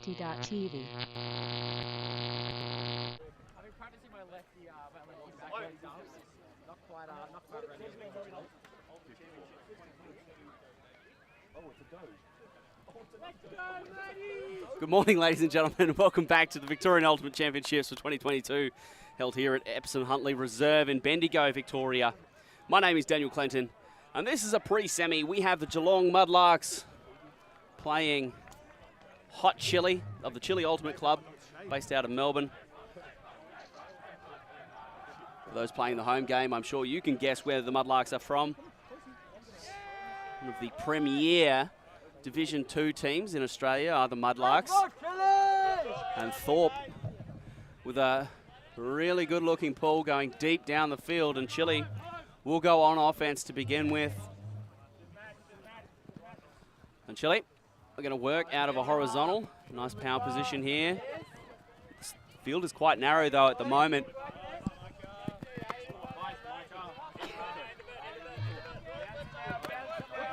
madx.nl. I've been practicing my lefty, not quite ready. Good morning, ladies and gentlemen, and welcome back to the Victorian Ultimate Championships for 2022, held here at Epsom Huntley Reserve in Bendigo, Victoria. My name is Daniel Clinton, and this is a pre-semi. We have the Geelong Mudlarks playing Hot Chili of the Chili Ultimate Club, based out of Melbourne. For those playing the home game, I'm sure you can guess where the Mudlarks are from. One of the premier Division 2 teams in Australia are the Mudlarks. And Thorpe with a really good looking pull going deep down the field, and Chile will go on offense to begin with. And Chile are going to work out of a horizontal. Nice power position here. The field is quite narrow though at the moment.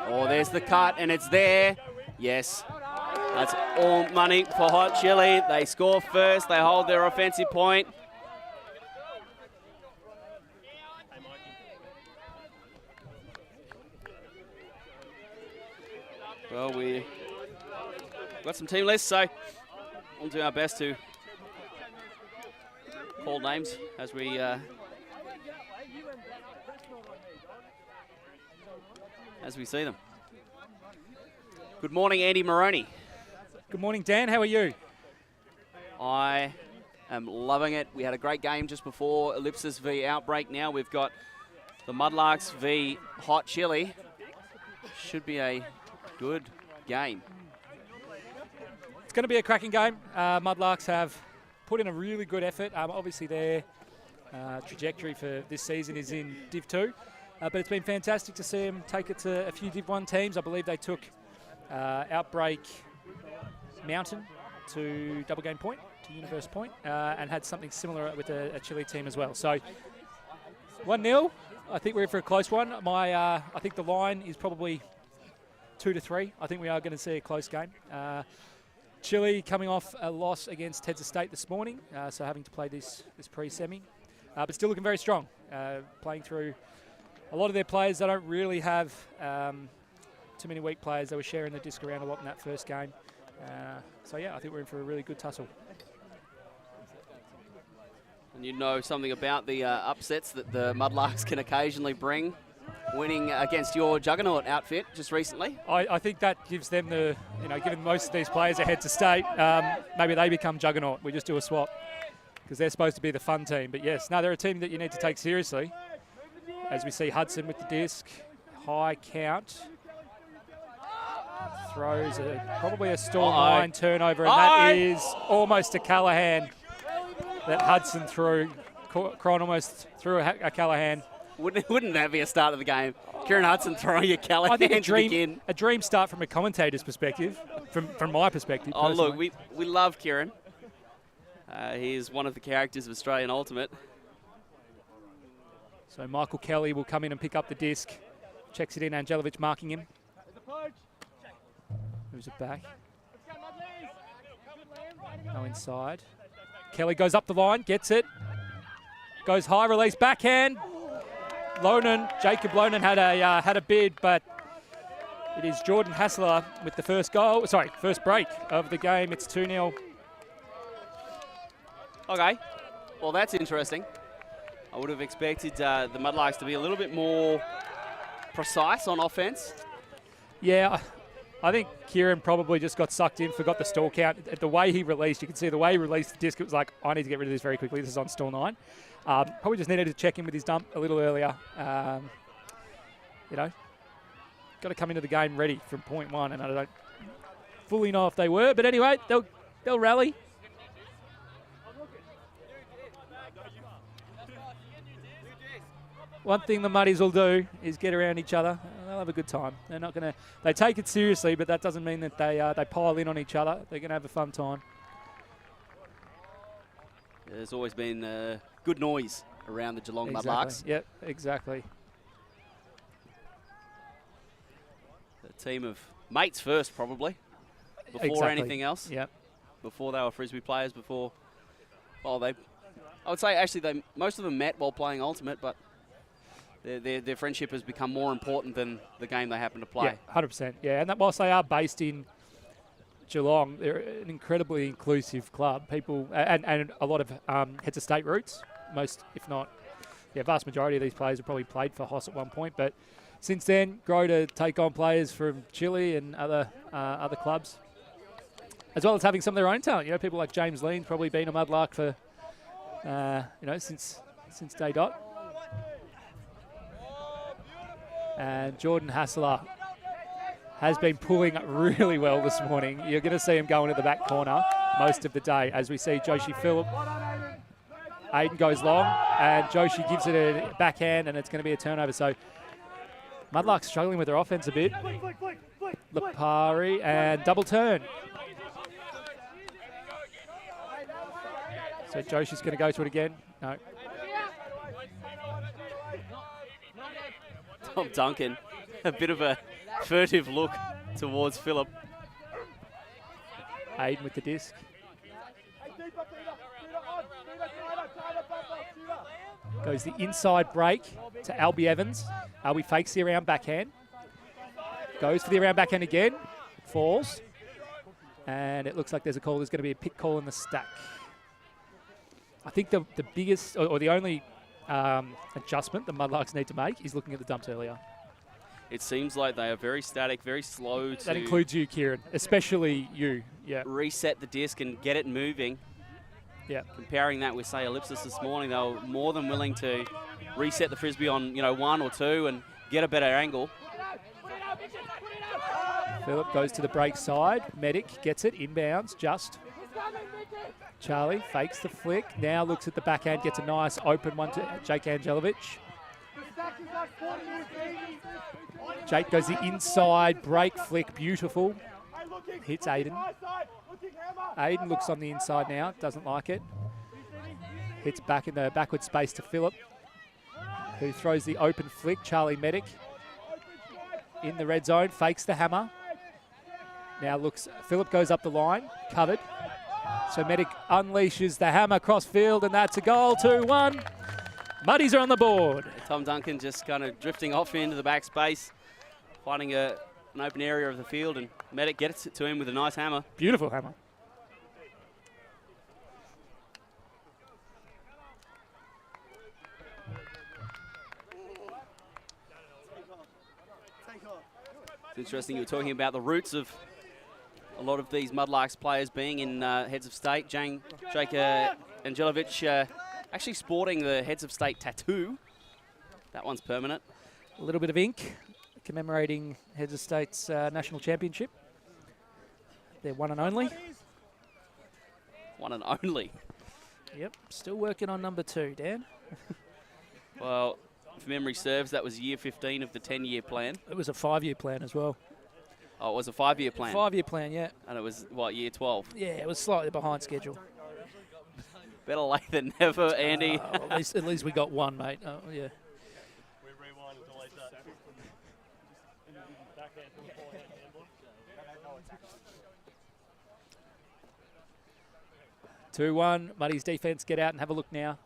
Oh, there's the cut, and it's there. Yes, that's all money for Hot Chili. They score first, they hold their offensive point. Well, we've got some team lists, so we'll do our best to call names as we see them. Good morning, Andy Moroney. Good morning, Dan. How are you? I am loving it. We had a great game just before Ellipsis v Outbreak. Now we've got the Mudlarks v Hot Chili. Should be a good game. It's going to be a cracking game. Mudlarks have put in a really good effort. Obviously, their trajectory for this season is in Div 2. But it's been fantastic to see them take it to a few Div 1 teams. I believe they took Outbreak Mountain to Double Game Point, to Universe Point, and had something similar with a Chile team as well. So 1-0. I think we're in for a close one. I think the line is probably 2-3. I think we are going to see a close game. Chile coming off a loss against Heads of State this morning, so having to play this pre-semi, but still looking very strong, playing through a lot of their players. They don't really have too many weak players. They were sharing the disc around a lot in that first game. So yeah, I think we're in for a really good tussle. And you know something about the upsets that the Mudlarks can occasionally bring, winning against your Juggernaut outfit just recently. I think that gives them the, given most of these players are Heads of State, maybe they become Juggernaut. We just do a swap because they're supposed to be the fun team. But yes, no, they're a team that you need to take seriously. As we see Hudson with the disc, high count, throws probably a Storm 9 turnover, and that is almost a Callahan that Hudson threw. Cron almost threw a Callahan. Wouldn't that be a start of the game? Kieran Hudson throwing a Callahan. I think a dream start from a commentator's perspective, from my perspective. Oh, personally. look, we love Kieran. He is one of the characters of Australian Ultimate. So Michael Kelly will come in and pick up the disc. Checks it in, Angelovic marking him. Moves it back. No inside. Kelly goes up the line, gets it. Goes high, release, backhand. Jacob Lonan had a bid, but it is Jordan Hassler with the first break of the game. It's 2-0. Okay, well that's interesting. I would have expected the Mudlarks to be a little bit more precise on offense. Yeah, I think Kieran probably just got sucked in, forgot the stall count. The way he released, you can see the way he released the disc, it was like, I need to get rid of this very quickly. This is on stall 9. Probably just needed to check in with his dump a little earlier. Got to come into the game ready from point 1, and I don't fully know if they were. But anyway, they'll rally. One thing the Muddies will do is get around each other. They'll have a good time. They're not going to. They take it seriously, but that doesn't mean that they pile in on each other. They're going to have a fun time. There's always been good noise around the Geelong Mudlarks. Yep, exactly. A team of mates first, probably, before anything else. Yep. before they were Frisbee players. Before, well, I would say actually most of them met while playing Ultimate, but their friendship has become more important than the game they happen to play. Yeah, 100%. Yeah, and that whilst they are based in Geelong, they're an incredibly inclusive club. People and a lot of heads of state roots. Most, if not, vast majority of these players have probably played for Hoss at one point. But since then, grow to take on players from Chile and other clubs, as well as having some of their own talent. You know, people like James Lean's probably been a Mudlark for since day dot. And Jordan Hassler has been pulling really well this morning. You're going to see him going to the back corner most of the day, as we see Joshi Phillip. Ayden goes long, and Joshi gives it a backhand, and it's going to be a turnover. So Mudlarks struggling with their offense a bit. Lipari, and double turn. So Joshi's going to go to it again. No. Tom Duncan, a bit of a furtive look towards Phillip. Ayden with the disc. Goes the inside break to Albie Evans. Albie fakes the around backhand. Goes for the around backhand again. Falls. And it looks like there's a call. There's going to be a pick call in the stack. I think the biggest or the only adjustment the Mudlarks need to make is looking at the dumps earlier. It seems like they are very static, very slow to... That includes you, Kieran, especially you. Yeah. Reset the disc and get it moving. Yeah. Comparing that with, say, Ellipsis this morning, they were more than willing to reset the Frisbee on, 1 or 2 and get a better angle. Phillip goes to the break side. Medic gets it, inbounds, just. Charlie fakes the flick, now looks at the backhand, gets a nice open one to Jake Angelovich. Jake goes the inside, break flick, beautiful. Hits Ayden. Ayden looks on the inside now, doesn't like it. Hits back in the backward space to Phillip, who throws the open flick. Charlie Medic in the red zone, fakes the hammer. Now looks, Phillip goes up the line, covered. So Medic unleashes the hammer cross field, and that's a goal, 2-1. Muddies are on the board. Tom Duncan just kind of drifting off into the back space, finding an open area of the field, and Medic gets it to him with a nice hammer. Beautiful hammer. It's interesting you were talking about the roots of a lot of these Mudlarks players being in Heads of State. Jake Angelovich actually sporting the Heads of State tattoo. That one's permanent. A little bit of ink commemorating Heads of State's national championship. Their one and only. One and only. Yep, still working on number 2, Dan. Well, if memory serves, that was year 15 of the 10-year plan. It was a 5-year plan as well. Oh, it was a 5-year plan? 5-year plan, yeah. And it was, what, year 12? Yeah, it was slightly behind schedule. Better late than never, Andy. Well, at least we got one, mate. Oh, yeah. 2-1. Muddy's defence get out and have a look now.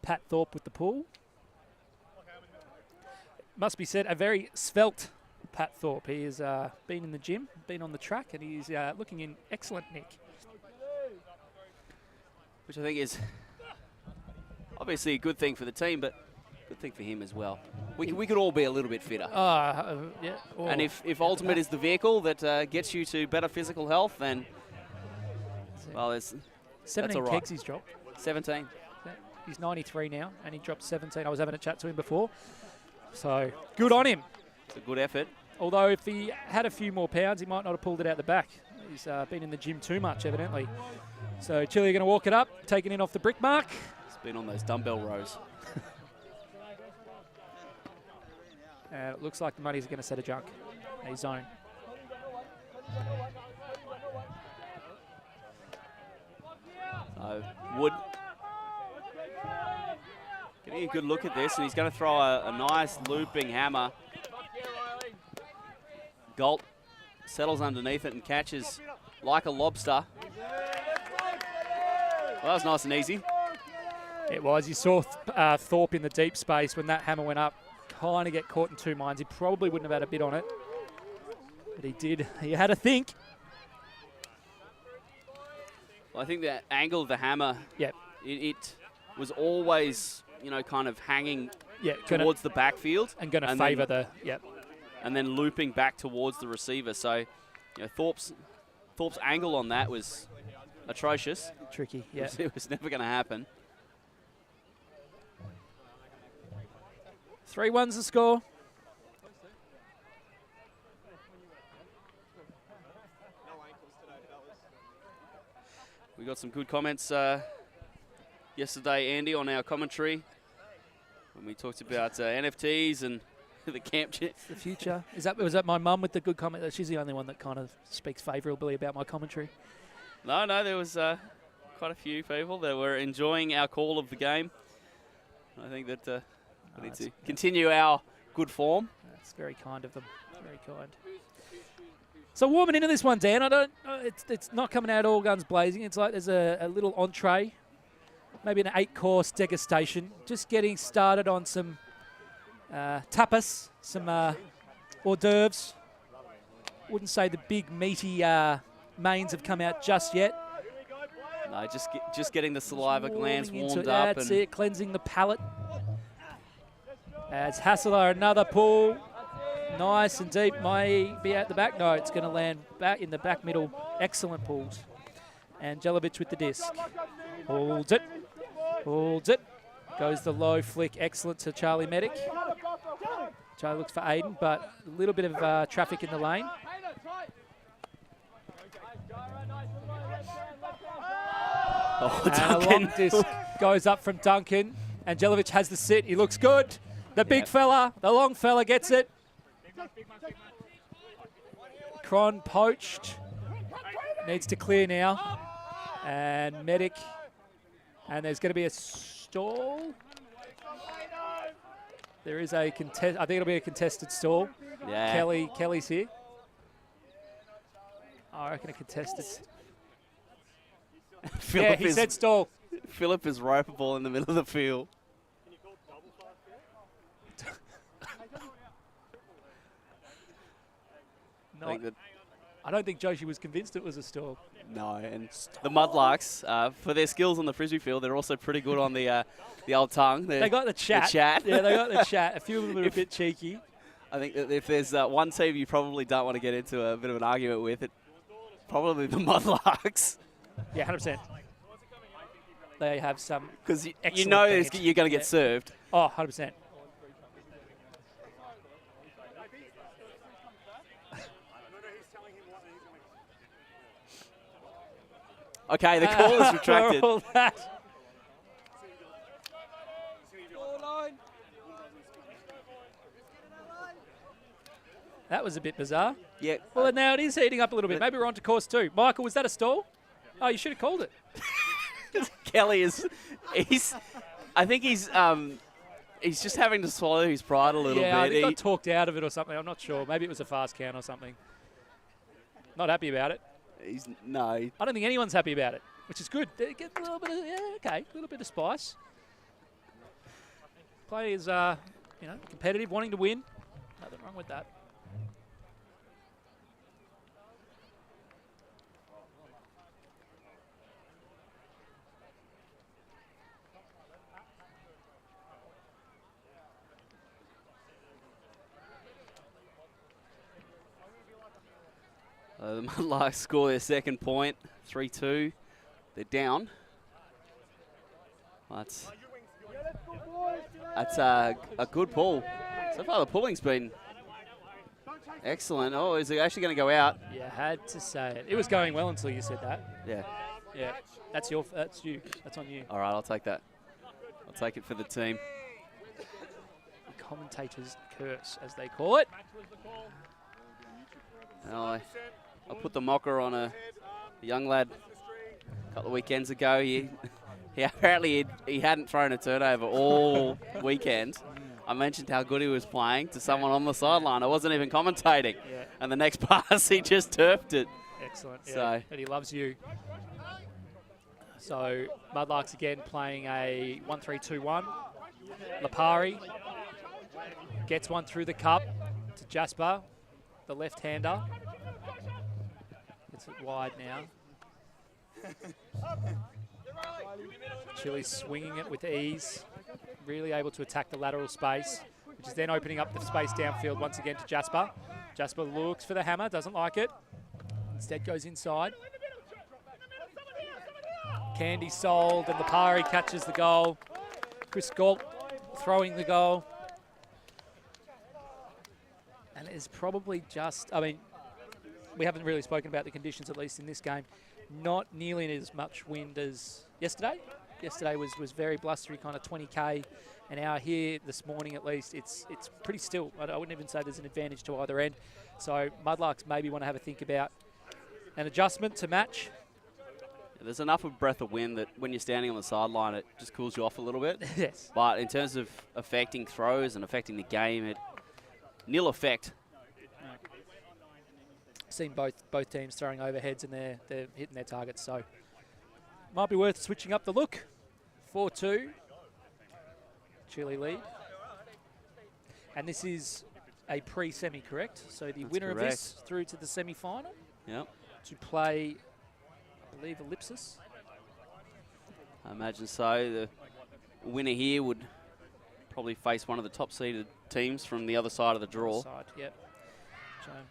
Pat Thorpe with the pull. Must be said, a very svelte Pat Thorpe. He has been in the gym, been on the track, and he's looking in excellent nick. Which I think is obviously a good thing for the team, but good thing for him as well. We could all be a little bit fitter. Yeah. Oh. And if Ultimate is the vehicle that gets you to better physical health, then, well, 17 right. kegs he's dropped. 17. He's 93 now, and he dropped 17. I was having a chat to him before. So, good on him. It's a good effort. Although if he had a few more pounds, he might not have pulled it out the back. He's been in the gym too much, evidently. So, Chile going to walk it up, taking it off the brick mark. He's been on those dumbbell rows. And it looks like the Muddies are going to set a junk, a zone. So, Wood getting a good look at this, and he's going to throw a nice looping hammer. Galt settles underneath it and catches like a lobster. Well, that was nice and easy. It was. You saw Thorpe in the deep space when that hammer went up, kind of get caught in two minds. He probably wouldn't have had a bit on it, but he did. He had a think. Well, I think the angle of the hammer, Yep. it was always, kind of hanging towards the backfield. And going to favour the, And then looping back towards the receiver. So, Thorpe's angle on that was atrocious. Tricky, yeah. It was never going to happen. 3-1's the score. We got some good comments yesterday, Andy, on our commentary when we talked about NFTs and the camp. The future. Was that my mum with the good comment? She's the only one that kind of speaks favourably about my commentary. No, there was quite a few people that were enjoying our call of the game. I think that we need to continue our good form. That's very kind of them. Very kind. So warming into this one, Dan. It's not coming out all guns blazing. It's like there's a little entree, maybe an 8-course degustation. Just getting started on some tapas, some hors d'oeuvres. Wouldn't say the big meaty mains have come out just yet. No, just getting the saliva glands warmed up. That's it, cleansing the palate. As Hassler, another pull. Nice and deep. May be at the back. No, it's going to land back in the back middle. Excellent pulls. And Jelic with the disc. Holds it. Holds it. Goes the low flick. Excellent to Charlie Medic. Charlie looks for Ayden, but a little bit of traffic in the lane. And a long disc goes up from Duncan. And Jelic has the sit. He looks good. The big fella, the long fella gets it. Cron poached. Needs to clear now. And Medic. And there's going to be a stall. There is a contest. I think it'll be a contested stall. Yeah. Kelly's here. I reckon a contested. Yeah, he said stall. Philip is ropeable in the middle of the field. I don't think Joshi was convinced it was a stall. No, and the Mudlarks, for their skills on the frisbee field, they're also pretty good on the old tongue. They got the chat. Yeah, they got the chat. A few of them are a bit cheeky. I think that if there's one team you probably don't want to get into a bit of an argument with, it's probably the Mudlarks. Yeah, 100%. They have some. Because you know you're going to get served. Oh, 100%. Okay, the call is retracted. All that. That was a bit bizarre. Yeah. Well, now it is heating up a little bit. Maybe we're on to course 2. Michael, was that a stall? Oh, you should have called it. Kelly I think he's just having to swallow his pride a little bit. Yeah, I think he got talked out of it or something. I'm not sure. Maybe it was a fast count or something. Not happy about it. No. I don't think anyone's happy about it, which is good. They get a little bit of, a little bit of spice. Players are, competitive, wanting to win. Nothing wrong with that. The Mudlarks score their second point, 3-2. They're down. That's a good pull. So far the pulling's been excellent. Oh, is it actually going to go out? Yeah, had to say it. It was going well until you said that. Yeah. Yeah, that's you. That's on you. All right, I'll take that. I'll take it for the team. The commentators curse, as they call it. Well, I put the mocker on a young lad a couple of weekends ago. He apparently he hadn't thrown a turnover all weekend. I mentioned how good he was playing to someone on the sideline. I wasn't even commentating. Yeah. And the next pass, he just turfed it. Excellent. So. Yeah. But he loves you. So Mudlarks again playing a 1-3-2-1. Lipari gets one through the cup to Jasper, the left-hander. Gets it wide now. Chile's swinging it with ease, really able to attack the lateral space, which is then opening up the space downfield once again to Jasper. Jasper looks for the hammer, doesn't like it. Instead goes inside. Candy sold, and Lipari catches the goal. Chris Galt throwing the goal. And it is probably just, I mean, we haven't really spoken about the conditions, at least in this game. Not nearly as much wind as yesterday. Yesterday was very blustery, kind of 20k an hour. Here this morning, at least, it's pretty still. I wouldn't even say there's an advantage to either end. So Mudlarks maybe want to have a think about an adjustment to match. There's enough of breath of wind that when you're standing on the sideline, it just cools you off a little bit. Yes. But in terms of affecting throws and affecting the game, nil effect. Seen both teams throwing overheads, and they're hitting their targets, so might be worth switching up the look. 4-2, Chile lead. And this is a pre-semi, correct? So the winner of this through to the semi-final. Yep. To play, I believe, Ellipsis. I imagine so. The winner here would probably face one of the top-seeded teams from the other side of the draw. Yep.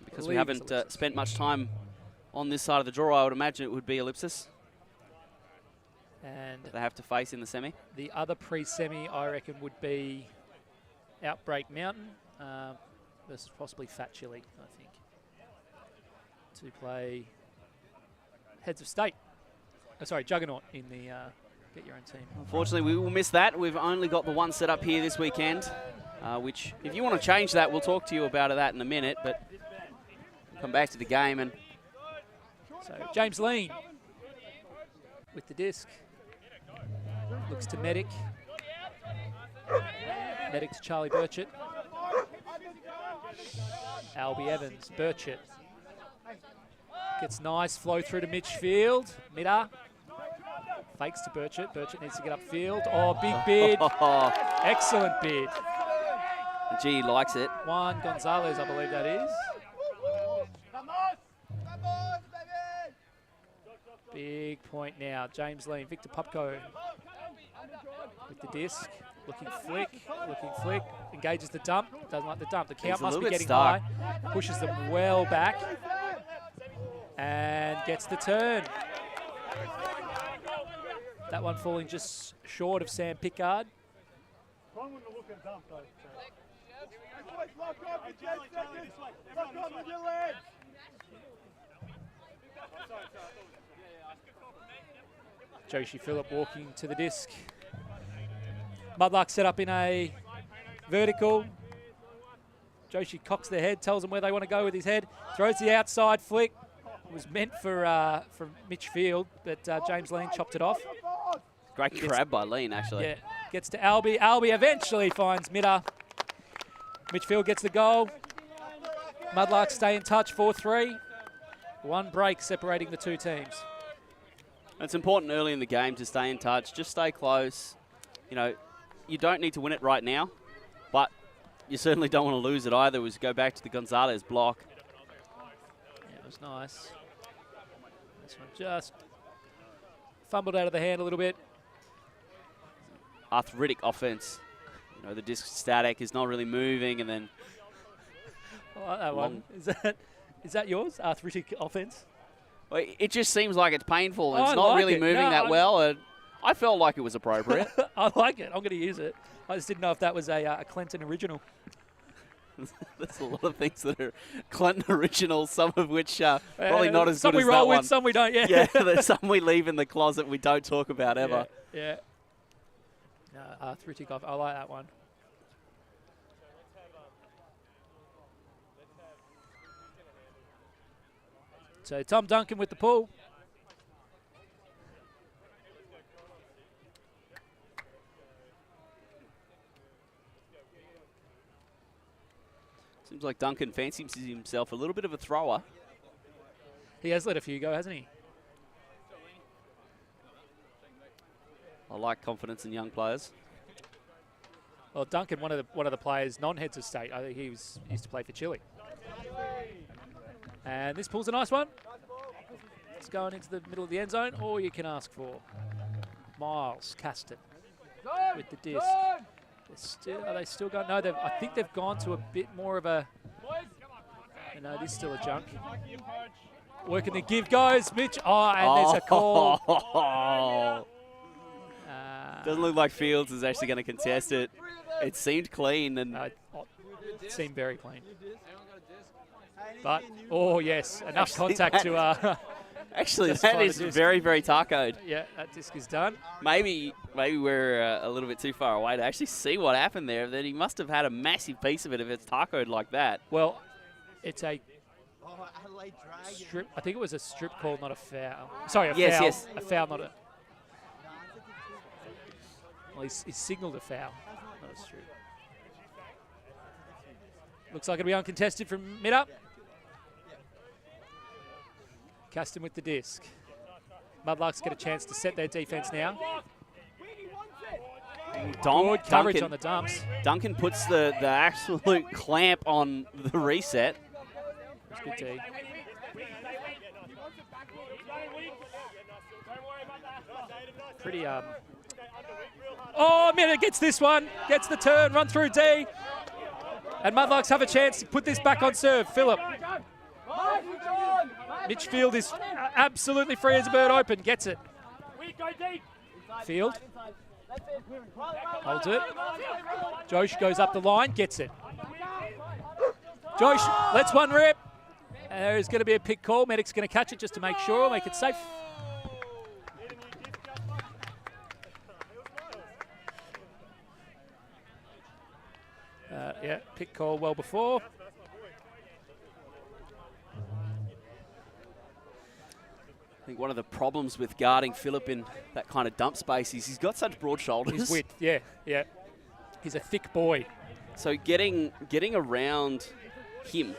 Because we haven't spent much time on this side of the draw, I would imagine it would be Ellipsis. And they have to face in the semi. The other pre-semi, I reckon, would be Outbreak Mountain versus possibly Fat Chili, I think, to play Heads of State. Oh, sorry, Juggernaut in the Get Your Own Team. Unfortunately, we will miss that. We've only got the one set up here this weekend, which, if you want to change that, we'll talk to you about that in a minute, but come back to the game. And so James Lean with the disc. Looks to Medic. Medic to Charlie Burchett. Albie Evans, Burchett. Gets nice flow through to Mitchfield. Midder. Fakes to Burchett. Burchett needs to get upfield. Oh, big bid. Excellent bid. Gee, he likes it. Juan Gonzalez, I believe that is. Big point now. James Lean, Victor Pupko with the disc. Looking flick, engages the dump, doesn't like the dump. The count must be getting high, pushes them well back, and gets the turn. That one falling just short of Sam Pickard. Joshi Phillip walking to the disc. Mudlarks set up in a vertical. Joshi cocks their head, tells them where they want to go with his head. Throws the outside flick. It was meant for Mitch Field, but James Lean chopped it off. Great grab by Lean, actually. Yeah, gets to Albie. Albie eventually finds Midder. Mitchfield gets the goal. Mudlarks stay in touch, 4-3. One break separating the two teams. It's important early in the game to stay in touch. Just stay close. You know, you don't need to win it right now, but you certainly don't want to lose it either. Was go back to the Gonzalez block. Yeah, it was nice. This one just fumbled out of the hand a little bit. Arthritic offense. You know, the disc static is not really moving, and then I like that one. Is that yours? Arthritic offense? Well, it just seems like it's painful. And it's not really moving that well. And I felt like it was appropriate. I like it. I'm going to use it. I just didn't know if that was a Clinton original. There's a lot of things that are Clinton originals, some of which are probably not as good as that one. Some we roll with, some we don't, yeah. Yeah, there's some we leave in the closet we don't talk about ever. Yeah. No, arthritic off. I like that one. So Tom Duncan with the pull. Seems like Duncan fancies himself a little bit of a thrower. He has let a few go, hasn't he? I like confidence in young players. Well, Duncan, one of the players, non-heads of state. I think he used to play for Chile. And this pulls a nice one. It's going into the middle of the end zone. All you can ask for. Miles Caston with the disc. Are they still going? No, I think they've gone to a bit more of a. No, this is still a junk. Working the give goes Mitch. Oh, and there's a call. Doesn't look like Fields is actually going to contest it. It seemed clean and it seemed very clean. But oh yes, enough contact to. Actually, that is very, very tacoed. Yeah, that disc is done. Maybe we're a little bit too far away to actually see what happened there. That he must have had a massive piece of it if it's tacoed like that. Well, it's a strip. I think it was a strip call, not a foul. Sorry, a foul. Yes. A foul, not a. Well, he's signalled a foul, not a strip. Looks like it'll be uncontested from mid-up. Caston with the disc. Mudlarks get a chance to set their defence now. Good coverage on the dumps. Duncan puts the absolute clamp on the reset. That's good D. Pretty Oh, Minute gets this one. Gets the turn, run through D. And Mudlarks have a chance to put this back on serve. Phillip. Mitchfield is absolutely free as a bird open. Gets it. Field. Holds it. Josh goes up the line. Gets it. Josh lets one rip. And there's going to be a pick call. Medic's going to catch it just to make sure. Make it safe. Yeah, pick call well before. I think one of the problems with guarding Phillip in that kind of dump space is he's got such broad shoulders. His width, yeah. He's a thick boy. So getting around him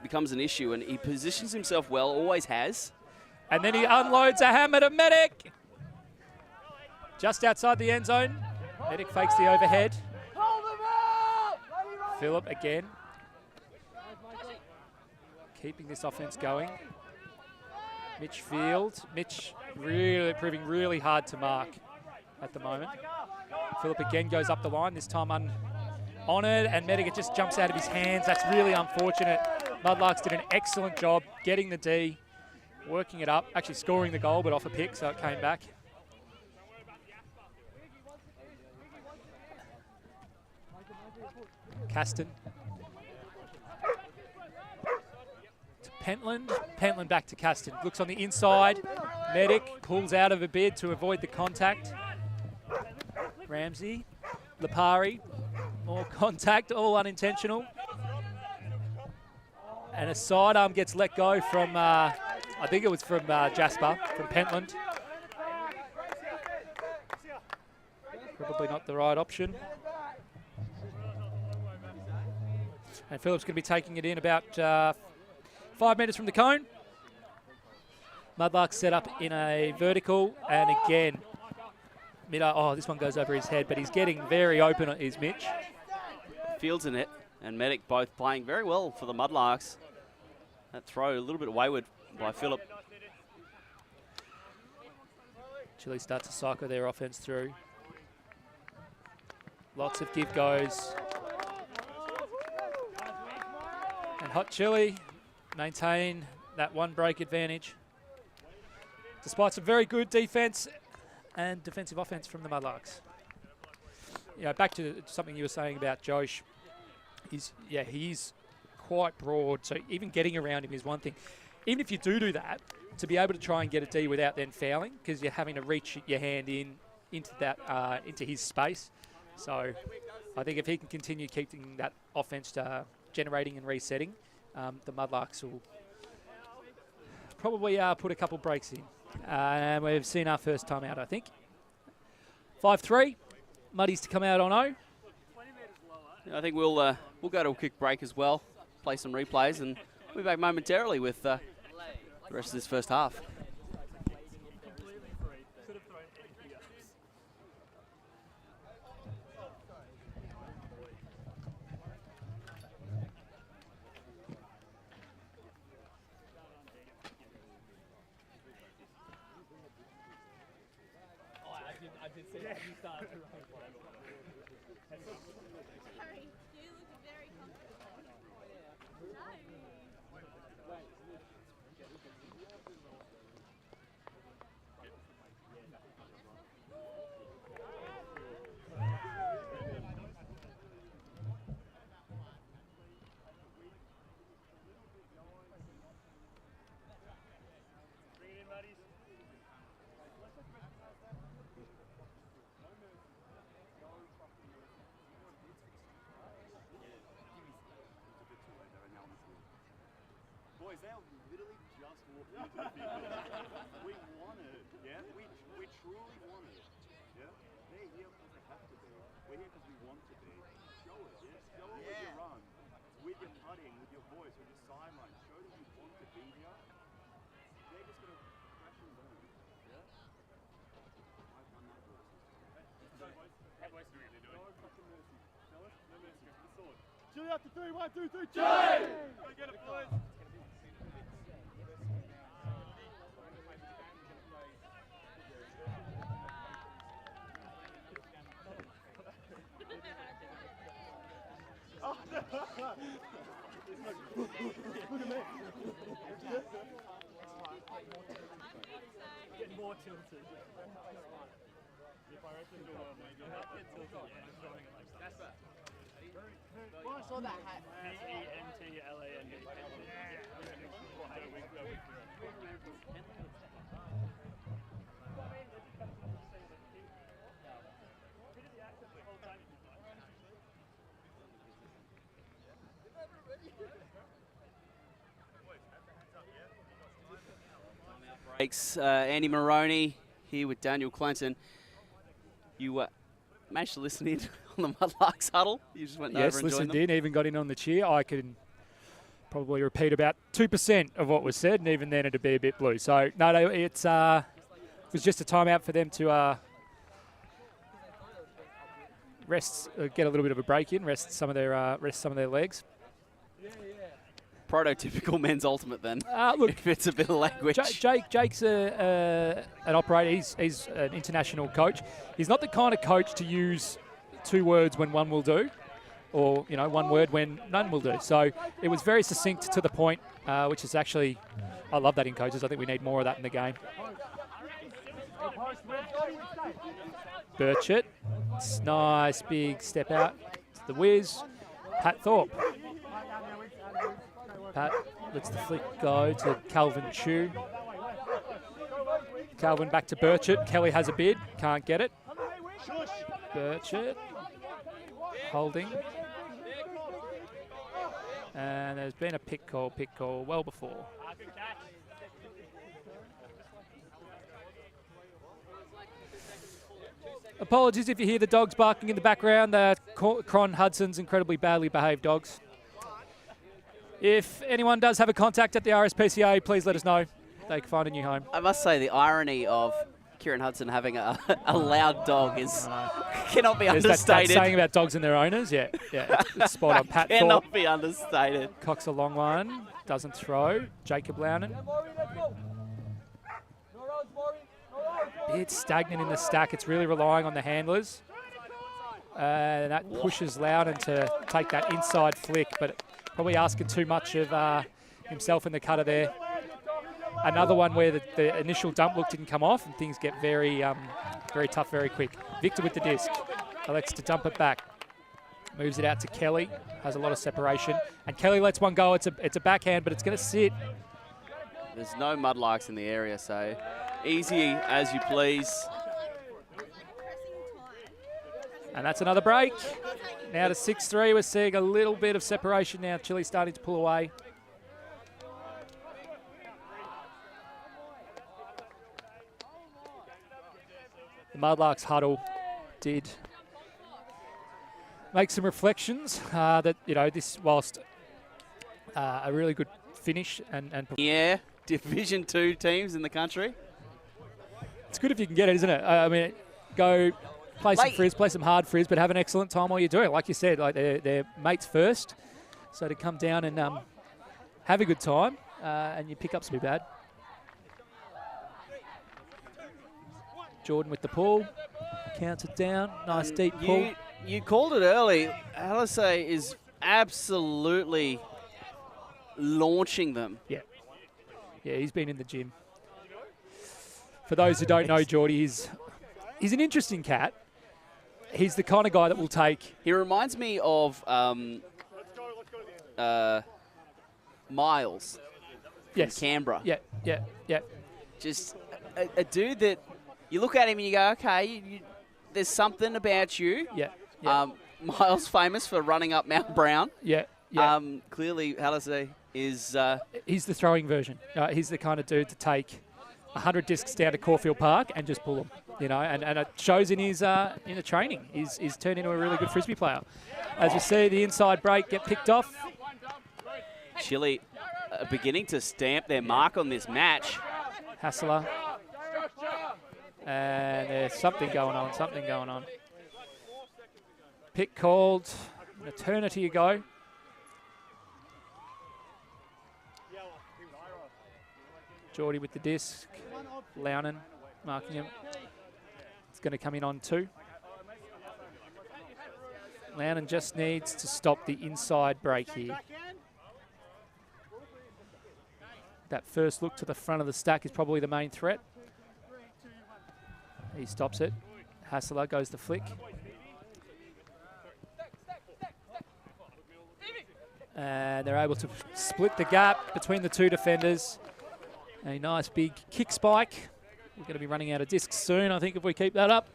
becomes an issue, and he positions himself well, always has. And then he unloads a hammer to Medic. Just outside the end zone. Medic fakes the overhead. Phillip again. Keeping this offense going. Mitch really proving really hard to mark at the moment. Phillip again goes up the line, this time on it, and Medic just jumps out of his hands. That's really unfortunate. Mudlarks did an excellent job getting the D, working it up, actually scoring the goal, but off a pick, so it came back. Caston. Pentland back to Caston. Looks on the inside. Medic pulls out of a bid to avoid the contact. Ramsey. Lipari. More contact, all unintentional. And a sidearm gets let go from, I think it was from Jasper, from Pentland. Probably not the right option. And Phillip's going to be taking it in about 5 metres from the cone. Mudlarks set up in a vertical, and again, this one goes over his head, but he's getting very open, is Mitch. Fields in it, and Medic both playing very well for the Mudlarks. That throw a little bit wayward by Phillip. Chile starts to cycle their offense through. Lots of give goes. And Hot Chili maintain that one break advantage. Despite some very good defense and defensive offense from the Mudlarks. Back to something you were saying about Josh. He's quite broad, so even getting around him is one thing. Even if you do that, to be able to try and get a D without then fouling, because you're having to reach your hand into his space. So I think if he can continue keeping that offense generating and resetting, the Mudlarks will probably put a couple breaks in. And we've seen our first time out, I think. 5-3. Muddies to come out on 0. I think we'll go to a quick break as well, play some replays, and we'll be back momentarily with the rest of this first half. I did say that you started to run. Sorry, you look very comfortable. Boys, they're literally just walking into the field. We want it, yeah? We truly want it, yeah? They're here because they have to be. We're here because we want to be. Show it, yeah? Show it with your run, with your putting, with your voice, with your sideline. Show that you want to be here. They're just going to crash and burn, yeah? I've done that voice. How boys do we really do it? No fucking mercy. Tell us, no mercy. The sword. Chili after 3, 1, 2, 3, Jay! Go get it, boys! Look at me. Getting more tilted. If I reckon you'll maybe not get tilted when I'm throwing it like that. When I saw that hat, P-E-N-T-L-A-N-D. Breaks, Andy Maroney here with Daniel Clinton. You managed to listen in on the Mudlarks huddle. You just went over and joined them. Yes, listened in, even got in on the cheer. I can probably repeat about 2% of what was said, and even then it'd be a bit blue. So, no, it was just a timeout for them to rest, get a little bit of a break in, rest some of their legs. Prototypical men's ultimate then. Look, if it's a bit of language. Jake's an operator. He's an international coach. He's not the kind of coach to use 2 words when one will do, or 1 word when none will do. So it was very succinct to the point, which is actually, I love that in coaches. I think we need more of that in the game. Burchett, nice big step out to the whiz. Pat Thorpe. Pat lets the flick go to Calvin Chu. Calvin back to Burchett. Kelly has a bid, can't get it. Burchett holding. And there's been a pick call well before. Apologies if you hear the dogs barking in the background. Cron Hudson's incredibly badly behaved dogs. If anyone does have a contact at the RSPCA, please let us know. They can find a new home. I must say the irony of Kieran Hudson having a loud dog is cannot be understated. That saying about dogs and their owners, yeah, it's spot on. Pat cannot Thorpe be understated. cocks a long one, doesn't throw. Jacob Lounen. Bit stagnant in the stack. It's really relying on the handlers. And that pushes Lounen to take that inside flick, but probably asking too much of himself in the cutter there. Another one where the initial dump look didn't come off and things get very tough very quick. Victor with the disc. Elects to dump it back. Moves it out to Kelly. Has a lot of separation. And Kelly lets one go. It's a backhand, but it's going to sit. There's no Mudlarks in the area, so easy as you please. And that's another break. Now to 6-3. We're seeing a little bit of separation now. Chile starting to pull away. The Mudlarks huddle did make some reflections that, this, whilst a really good finish and Yeah, Division 2 teams in the country. it's good if you can get it, isn't it? Go play some frizz, play some hard frizz, but have an excellent time while you do it. Like you said, like they're mates first, so to come down and have a good time, and you pick up some bad. Jordan with the pull, counts it down, nice deep pull. You called it early. Alisei is absolutely launching them. Yeah, he's been in the gym. For those who don't know, Geordie, he's an interesting cat. He's the kind of guy that will take... He reminds me of Miles from Canberra. Yeah. Just a dude that you look at him and you go, okay, there's something about you. Yeah. Miles famous for running up Mount Brown. Yeah. Clearly, Alisei is... he's the throwing version. He's the kind of dude to take 100 discs down to Caulfield Park and just pull them, and it shows in his training. He's turned into a really good frisbee player. As you see, the inside break get picked off. Chile beginning to stamp their mark on this match. Hassler. And there's something going on. Pick called, an eternity ago. Geordie with the disc. Lounen marking him. It's going to come in on 2. Lounen just needs to stop the inside break here. That first look to the front of the stack is probably the main threat. He stops it. Hassler goes the flick. And they're able to split the gap between the two defenders. A nice big kick spike. We're going to be running out of discs soon, I think, if we keep that up.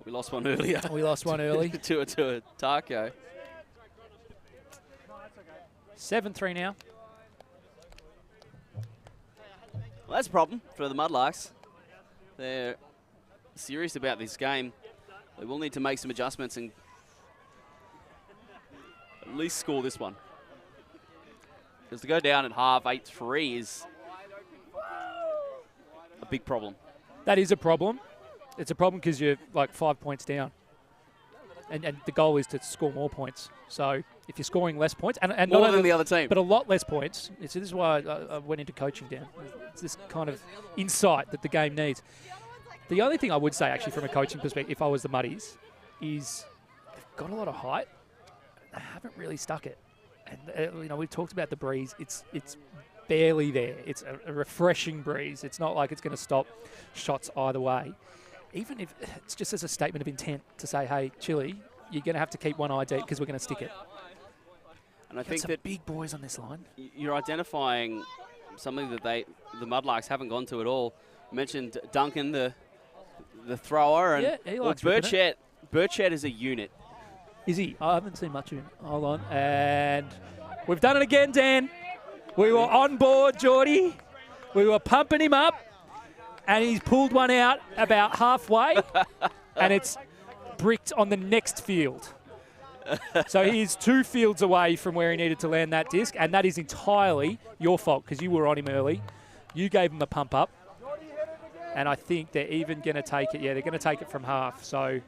We lost one earlier. We lost one early. to a taco. 7-3 now. Well, that's a problem for the Mudlarks. They're serious about this game. They will need to make some adjustments and at least score this one. Because to go down at half 8-3 is a big problem. That is a problem. It's a problem because you're like 5 points down. And the goal is to score more points. So if you're scoring less points, and more not than the other team, but a lot less points. This is why I went into coaching down. It's this kind of insight that the game needs. The only thing I would say, actually, from a coaching perspective, if I was the Muddies, is they've got a lot of height. They haven't really stuck it. And we've talked about the breeze. It's barely there. It's a refreshing breeze. It's not like it's going to stop shots either way. Even if it's just as a statement of intent to say, hey, Chile, you're going to have to keep one eye deep because we're going to stick it. And I think that big boys on this line. You're identifying something that the Mudlarks haven't gone to at all. You mentioned Duncan, the thrower, and he likes ripping it. Burchett is a unit. Is he? I haven't seen much of him. Hold on. And we've done it again, Dan. We were on board, Geordie. We were pumping him up. And he's pulled one out about halfway. And it's bricked on the next field. So he is 2 fields away from where he needed to land that disc. And that is entirely your fault because you were on him early. You gave him the pump up. And I think they're even going to take it. Yeah, they're going to take it from half. So...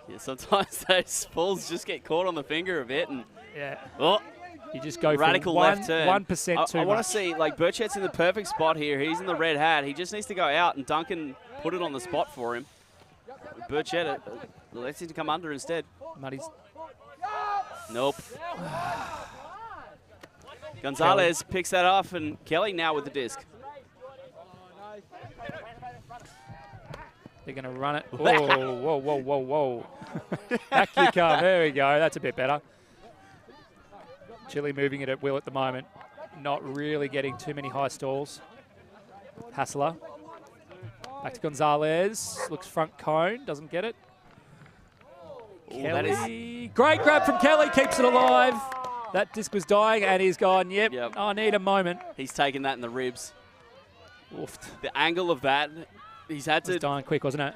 yeah, sometimes those balls just get caught on the finger a bit, and you just go radical for left turn. 1% too much. I want to see, like, Burchett's in the perfect spot here. He's in the red hat. He just needs to go out, and Duncan put it on the spot for him. Burchett lets him to come under instead. Muddy's. Nope. Gonzalez picks that off, and Kelly now with the disc. They're going to run it. Whoa, whoa. Back you come. There we go. That's a bit better. Chile moving it at will at the moment. Not really getting too many high stalls. Hassler. Back to Gonzalez. Looks front cone. Doesn't get it. Ooh, Kelly. Great grab from Kelly. Keeps it alive. That disc was dying, and he's gone, yep. I need a moment. He's taken that in the ribs. Oofed. The angle of that, he's had to... It was dying quick, wasn't it?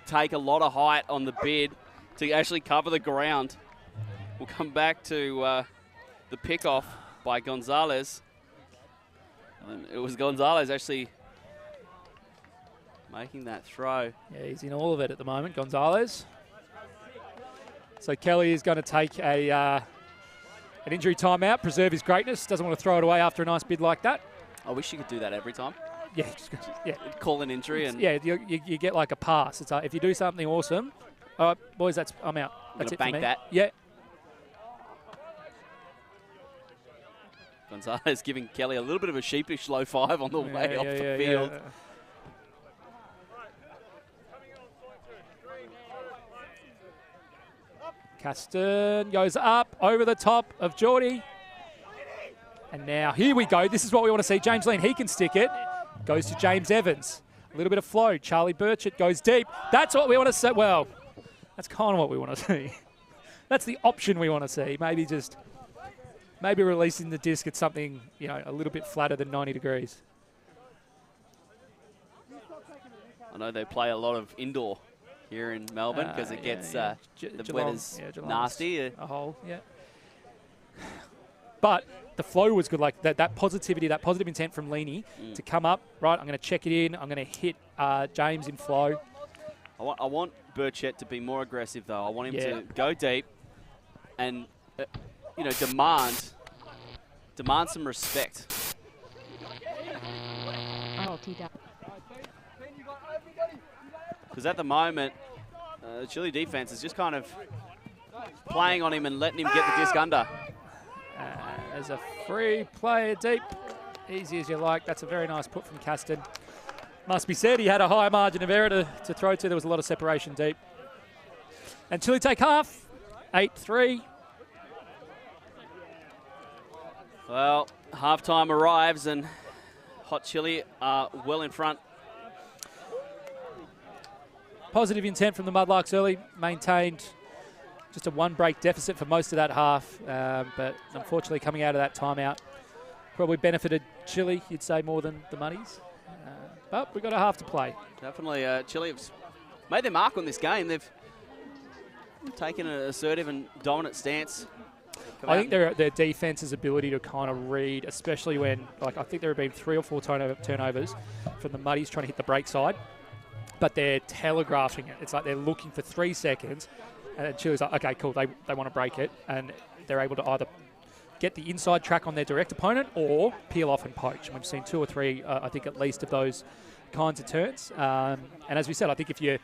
Take a lot of height on the bid. to actually cover the ground. We'll come back to the pick-off by Gonzalez. And it was Gonzalez actually making that throw. Yeah, he's in all of it at the moment, Gonzalez. So Kelly is going to take an injury timeout, preserve his greatness. Doesn't want to throw it away after a nice bid like that. I wish you could do that every time. Yeah, yeah. Call an injury and yeah, you get like a pass. It's like if you do something awesome, all right, boys, I'm out. That's it for me. bank that. Yeah. Gonzalez giving Kelly a little bit of a sheepish low five on the way off the field. Yeah. Caston goes up over the top of Geordie. And now here we go. This is what we want to see. James Lean, he can stick it. Goes to James Evans. A little bit of flow. Charlie Burchett goes deep. That's what we want to see. Well, that's kind of what we want to see. That's the option we want to see. Maybe releasing the disc at something, you know, a little bit flatter than 90 degrees. I know they play a lot of indoor here in Melbourne because it gets the weather's nasty. A hole, yeah. But the flow was good, like that positivity, that positive intent from Leany to come up, right, I'm going to check it in, I'm going to hit James in flow. I want Burchett to be more aggressive, though. I want him to go deep and, you know, demand some respect. Because at the moment, the Chile defense is just kind of playing on him and letting him get the disc under. There's a free player deep. Easy as you like. That's a very nice put from Caston. Must be said, he had a high margin of error to throw to. There was a lot of separation deep. And Chile take half, 8-3. Well, halftime arrives and Hot Chili are well in front. Positive intent from the Mudlarks early, maintained just a one-break deficit for most of that half, but unfortunately coming out of that timeout probably benefited Chile, you'd say, more than the Muddies. But we've got a half to play. Definitely, Chile have made their mark on this game. They've taken an assertive and dominant stance. I think their defense's ability to kind of read, especially when, like, I think there have been 3 or 4 turnovers from the Muddies trying to hit the break side, but they're telegraphing it. It's like they're looking for 3 seconds, and Chile's like, okay, cool, they want to break it, and they're able to either get the inside track on their direct opponent or peel off and poach. And we've seen 2 or 3, I think, at least of those kinds of turns. And as we said, I think if you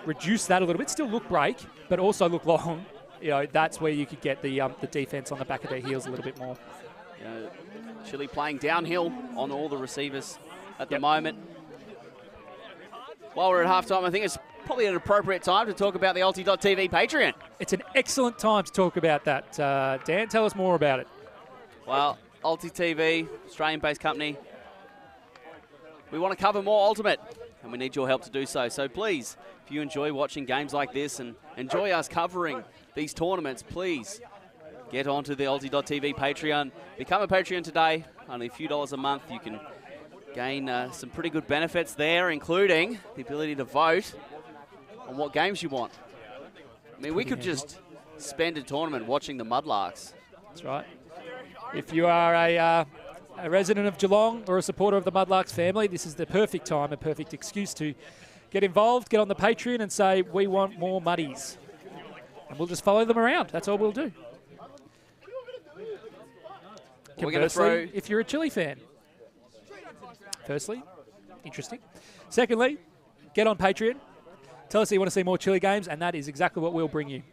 reduce that a little bit, still look break, but also look long, you know, that's where you could get the defense on the back of their heels a little bit more. Chile playing downhill on all the receivers at the moment. While we're at halftime, I think it's probably an appropriate time to talk about the Alti.tv Patreon. It's an excellent time to talk about that. Dan, tell us more about it. Well, Alti TV, Australian-based company. We want to cover more Ultimate, and we need your help to do so. So please, if you enjoy watching games like this and enjoy us covering these tournaments, please get onto the Alti.tv Patreon. Become a Patreon today. Only a few dollars a month. You can gain some pretty good benefits there, including the ability to vote on what games you want. I mean, we could just spend a tournament watching the Mudlarks. That's right. If you are a resident of Geelong or a supporter of the Mudlarks family, this is the perfect time, a perfect excuse to get involved, get on the Patreon and say, we want more Muddies. And we'll just follow them around. That's all we'll do. Conversely, if you're a Chile fan. Firstly, interesting. Secondly, get on Patreon. Tell us that you want to see more Chile games, and that is exactly what we'll bring you.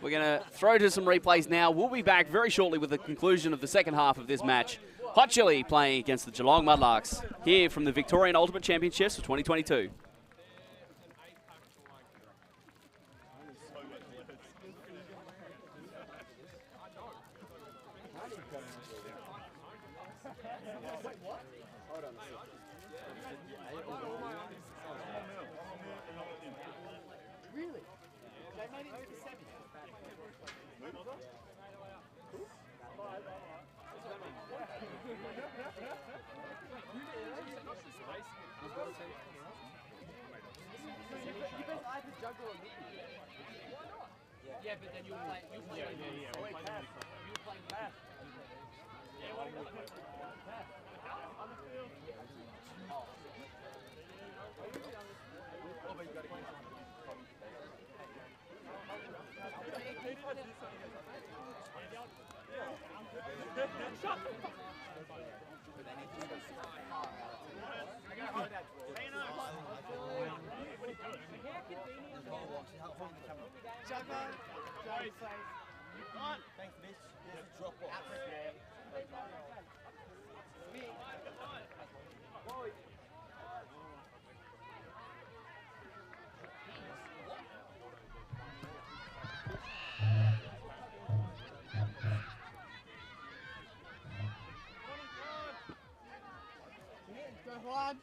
We're going to throw to some replays now. We'll be back very shortly with the conclusion of the second half of this match. Hot Chili playing against the Geelong Mudlarks here from the Victorian Ultimate Championships of 2022. Yeah, but then you'll play. You'll play. Yeah. We'll play them. You'll play pass. Yeah, what do you got? On the field. Go on.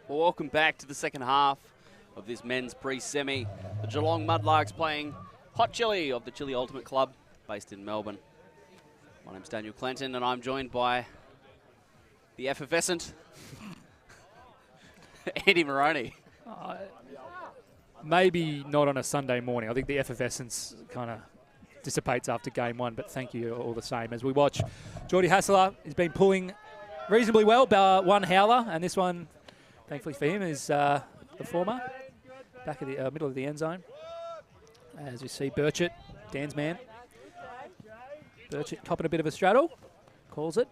Well, welcome back to the second half of this men's pre-semi. The Geelong Mudlarks playing Hot Chili of the Chili Ultimate Club, based in Melbourne. My name's Daniel Clinton, and I'm joined by the effervescent Andy Moroney. Maybe not on a Sunday morning. I think the effervescence kind of dissipates after game one, but thank you all the same. As we watch, Geordie Hassler has been pulling reasonably well, one howler, and this one, thankfully for him, is the former, back at the middle of the end zone. As we see Burchett, Dan's man. Burchett copping a bit of a straddle, calls it.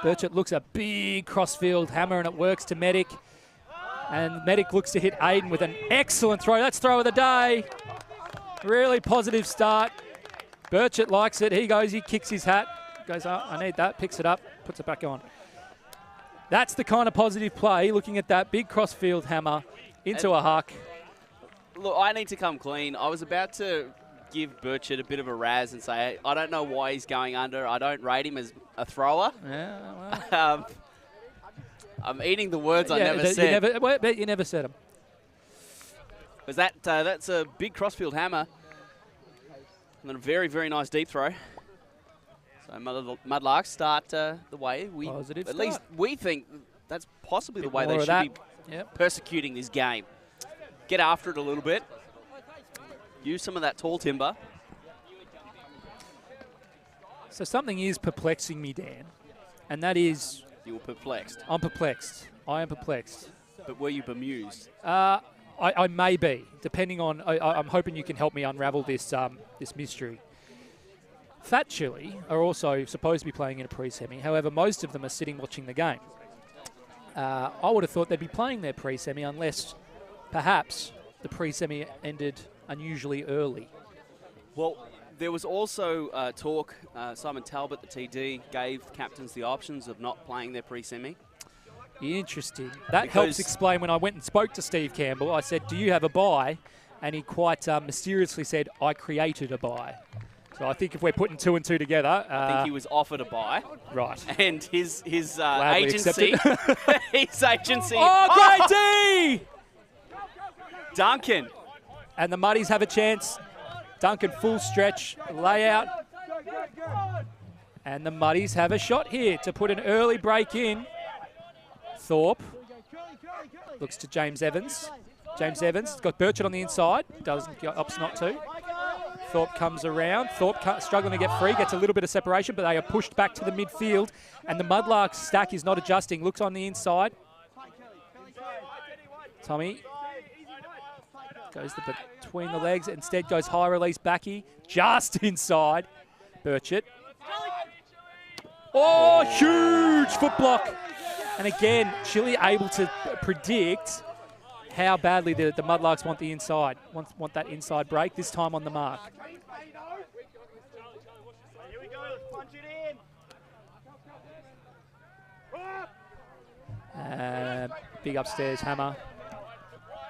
Burchett looks a big crossfield hammer, and it works to Medic. And Medic looks to hit Ayden with an excellent throw. That's throw of the day. Really positive start. Burchett likes it. He goes, he kicks his hat. Goes, oh, I need that. Picks it up, puts it back on. That's the kind of positive play, looking at that big crossfield hammer into a huck. Look, I need to come clean. I was about to give Burchett a bit of a razz and say, I don't know why he's going under. I don't rate him as a thrower. Yeah, well. I'm eating the words I never said. But you never said them. Was that's a big crossfield hammer. And then a very, very nice deep throw. So Mudlarks start the way. Positive at start. least we think that's possibly the way more they of should that. be Yep. persecuting this game. Get after it a little bit. Use some of that tall timber. So something is perplexing me, Dan, and that is You were perplexed. I'm perplexed. I am perplexed. But were you bemused? I may be, depending on. I'm hoping you can help me unravel this this mystery. Fat Chili are also supposed to be playing in a pre-semi. However, most of them are sitting watching the game. I would have thought they'd be playing their pre-semi unless, perhaps, the pre-semi ended unusually early. Well, there was also talk. Simon Talbot, the TD, gave captains the options of not playing their pre-semi. Interesting. That helps explain when I went and spoke to Steve Campbell. I said, do you have a bye? And he quite mysteriously said, I created a bye. So I think if we're putting 2 and 2 together... I think he was offered a bye. Right. And his Gladly agency... his agency... Oh, great D! Duncan. And the Muddies have a chance. Duncan full stretch, layout. And the Muddies have a shot here to put an early break in. Thorpe looks to James Evans. James Evans has got Burchett on the inside. Doesn't opts not to. Thorpe comes around. Thorpe struggling to get free. Gets a little bit of separation, but they are pushed back to the midfield. And the Mudlarks stack is not adjusting. Looks on the inside. Tommy goes between the legs. Instead goes high release backy. Just inside. Burchett. Oh, huge foot block. And again, Chile able to predict how badly the Mudlarks want the inside, want that inside break, this time on the mark. Here we go, let's punch it in. Big upstairs hammer.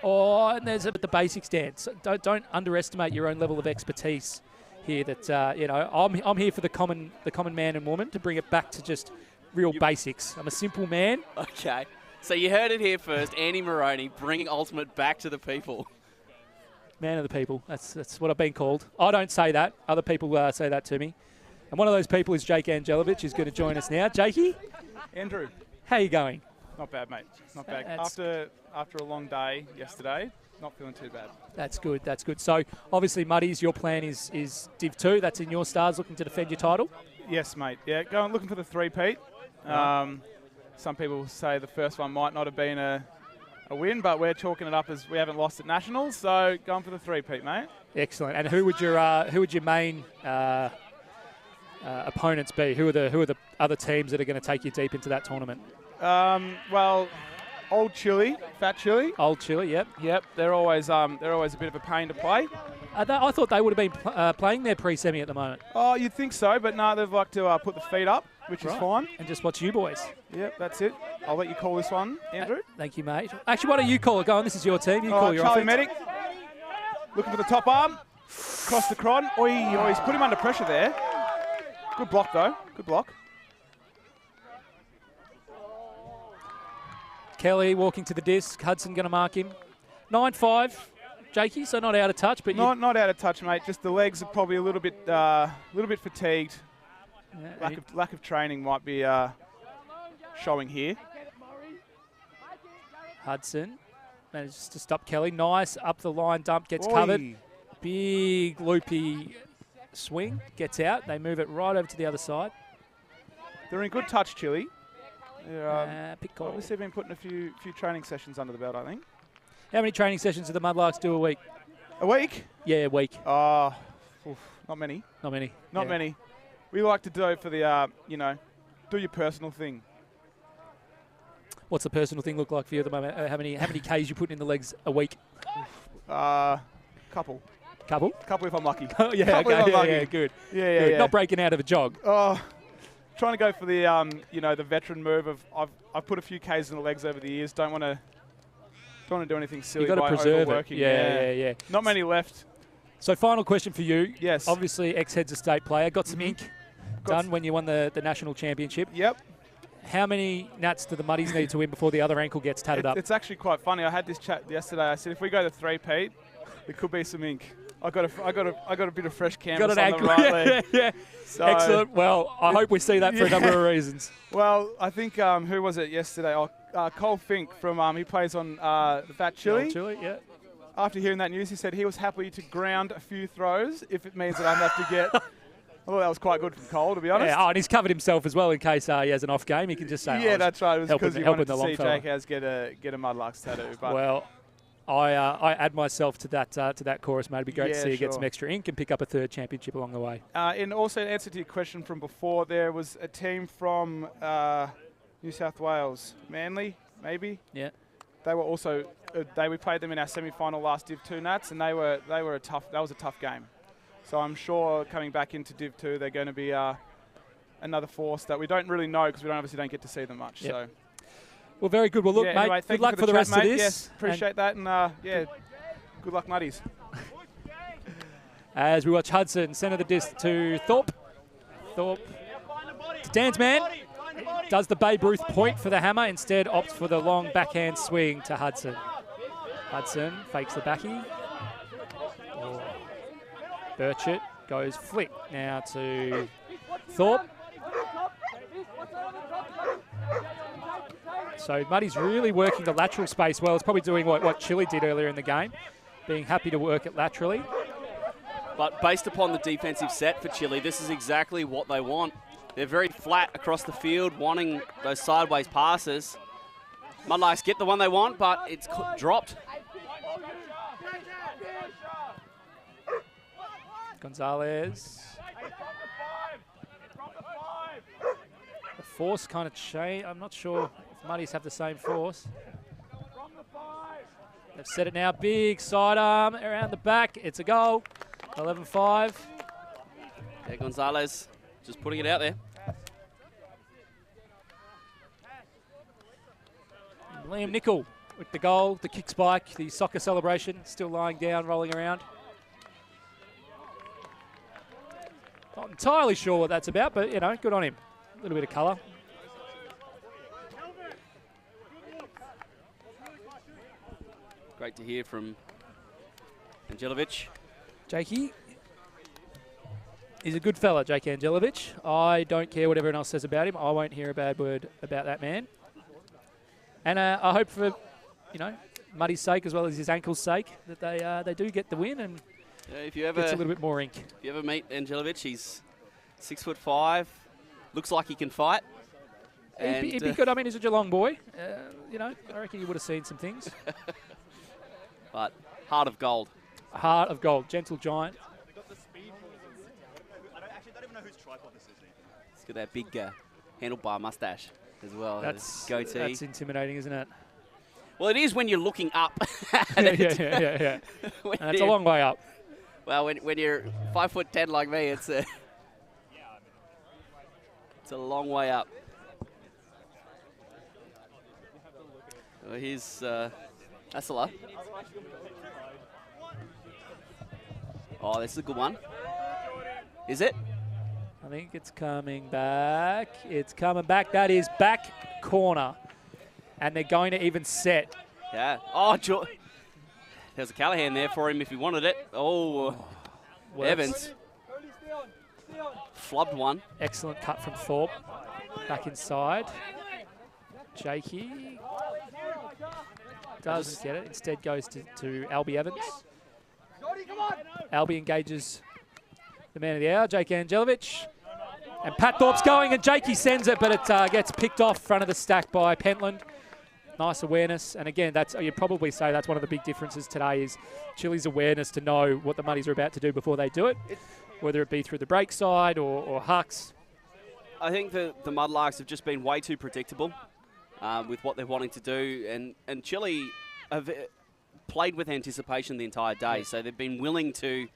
Oh, and there's the basics dance. So don't underestimate your own level of expertise here. That you know, I'm here for the common man and woman to bring it back to just real basics. I'm a simple man. Okay. So you heard it here first. Andy Moroney bringing Ultimate back to the people. Man of the people. That's what I've been called. I don't say that. Other people say that to me. And one of those people is Jake Angelovich, who's going to join us now. Jakey, Andrew, how you going? not bad, mate. Not bad. After a long day yesterday, not feeling too bad. That's good. That's good. So obviously, Muddies, your plan is Div 2. That's in your stars, looking to defend your title. Yes, mate. Yeah, going looking for the three-peat. Some people say the first one might not have been a win, but we're chalking it up as we haven't lost at Nationals, so going for the three-peat, mate. Excellent. And who would your main opponents be? Who are the other teams that are going to take you deep into that tournament? Well, Old Chile, Fat Chile. Old Chile, yep. Yep, they're always a bit of a pain to play. I thought they would have been playing their pre-semi at the moment. Oh, you'd think so, but no, they've liked to put the feet up, which is fine. And just watch you boys. Yep, that's it. I'll let you call this one, Andrew. Thank you, mate. Actually, why don't you call it? Go on, this is your team. You call your Charlie offense. Medic, looking for the top arm. Cross the crod. Oi, he's put him under pressure there. Good block, though. Good block. Kelly walking to the disc. Hudson going to mark him. 9-5, Jakey, so not out of touch. But Not out of touch, mate. Just the legs are probably a little bit fatigued. Yeah, Lack of training might be showing here. Hudson manages to stop Kelly. Nice up the line dump, gets covered. Big loopy swing, gets out. They move it right over to the other side. They're in good touch, Chile. Pick call. Obviously been putting a few training sessions under the belt, I think. How many training sessions do the Mudlarks do a week? A week? Yeah, a week. Not many. Not many. Not many. We like to do for the, do your personal thing. What's the personal thing look like for you at the moment? How many Ks you put in the legs a week? Couple if I'm lucky. Oh, yeah, Couple if okay. I'm lucky. Yeah, good. Yeah, Good. yeah. Not breaking out of a jog. Trying to go for the, the veteran move of I've put a few Ks in the legs over the years. Don't want to do anything silly. You've got to by preserve overworking. it. Yeah. Not many left. So final question for you. Yes. Obviously, ex-Heads of State player. Got some ink done when you won the national championship. Yep. how many nats do the Muddies need to win before the other ankle gets tatted up? It's actually quite funny. I had this chat yesterday. I said if we go to 3-peat, there could be some ink. I got a bit of fresh canvas Got an on the ankle. right leg. Yeah. So, Excellent. Well, I hope we see that for a number of reasons. Well, I think who was it yesterday? Cole Fink from he plays on the Fat Chili. Chili, yeah. After hearing that news, he said he was happy to ground a few throws if it means that I have to get. I thought that was quite good from Cole, to be honest. Yeah, and he's covered himself as well in case he has an off game. He can just say, yeah, that's right. It was because he wanted to the long see fella. Jake get a Mudlarks tattoo. But Well, I add myself to that chorus, mate. It'd be great to see you get sure. some extra ink and pick up a third championship along the way. in also in answer to your question from before, there was a team from New South Wales, Manly, maybe. Yeah. They were also we played them in our semi-final last Div 2 Nats, and they were a tough. That was a tough game. So I'm sure coming back into Div 2, they're going to be another force that we don't really know because we obviously don't get to see them much. Yep. So. Well, very good. Well, look, Yeah, mate, anyway, good luck for the chat, rest mate. of this. Yes, appreciate that, and good luck, Muddies. As we watch Hudson centre the disc to Thorpe. Thorpe to Dan's man. Does the Babe Ruth point for the hammer, instead opts for the long backhand swing to Hudson. Hudson fakes the backy. Burchett goes flick now to Thorpe. So Muddy's really working the lateral space well. It's probably doing what Chile did earlier in the game, being happy to work it laterally. But based upon the defensive set for Chile, this is exactly what they want. They're very flat across the field, wanting those sideways passes. Mudlarks get the one they want, but it's dropped. Gonzalez. The force kind of change. I'm not sure if Muddies have the same force. They've set it now. Big sidearm around the back. It's a goal. 11-5. Yeah, Gonzalez just putting it out there. Liam Nicol with the goal, the kick spike, the soccer celebration, still lying down, rolling around. Not entirely sure what that's about, but, you know, good on him. A little bit of colour. Great to hear from Angelovic. Jakey is a good fella, Jake Angelovic. I don't care what everyone else says about him. I won't hear a bad word about that man. And I hope for, you know, Muddy's sake as well as his ankle's sake that they do get the win and If you ever gets a little bit more ink. If you ever meet Angelovic, he's 6'5", looks like he can fight. He'd be good. I mean, he's a Geelong boy. You know, I reckon you would have seen some things. But heart of gold. Heart of gold, gentle giant. I don't even know whose tripod this is. He's got that big handlebar mustache as well. That's goatee. That's intimidating, isn't it? Well, it is when you're looking up. yeah. And it's a long way up. Well, when you're 5'10" like me, it's a long way up. Well, here's Asala. Oh, this is a good one. Is it? I think it's coming back. It's coming back. That is back corner. And they're going to even set. Yeah. Oh, there's a Callahan there for him if he wanted it. Oh, Evans. Flubbed one. Excellent cut from Thorpe. Back inside. Jakey doesn't get it. Instead goes to Albie Evans. Albie engages the man of the hour, Jake Angelovic. And Pat Thorpe's going, and Jakey sends it, but it gets picked off front of the stack by Pentland. Nice awareness. And again, you'd probably say that's one of the big differences today is Chile's awareness to know what the Muddies are about to do before they do it, whether it be through the break side or hucks. I think the Mudlarks have just been way too predictable with what they're wanting to do. And Chile have played with anticipation the entire day. So they've been willing to,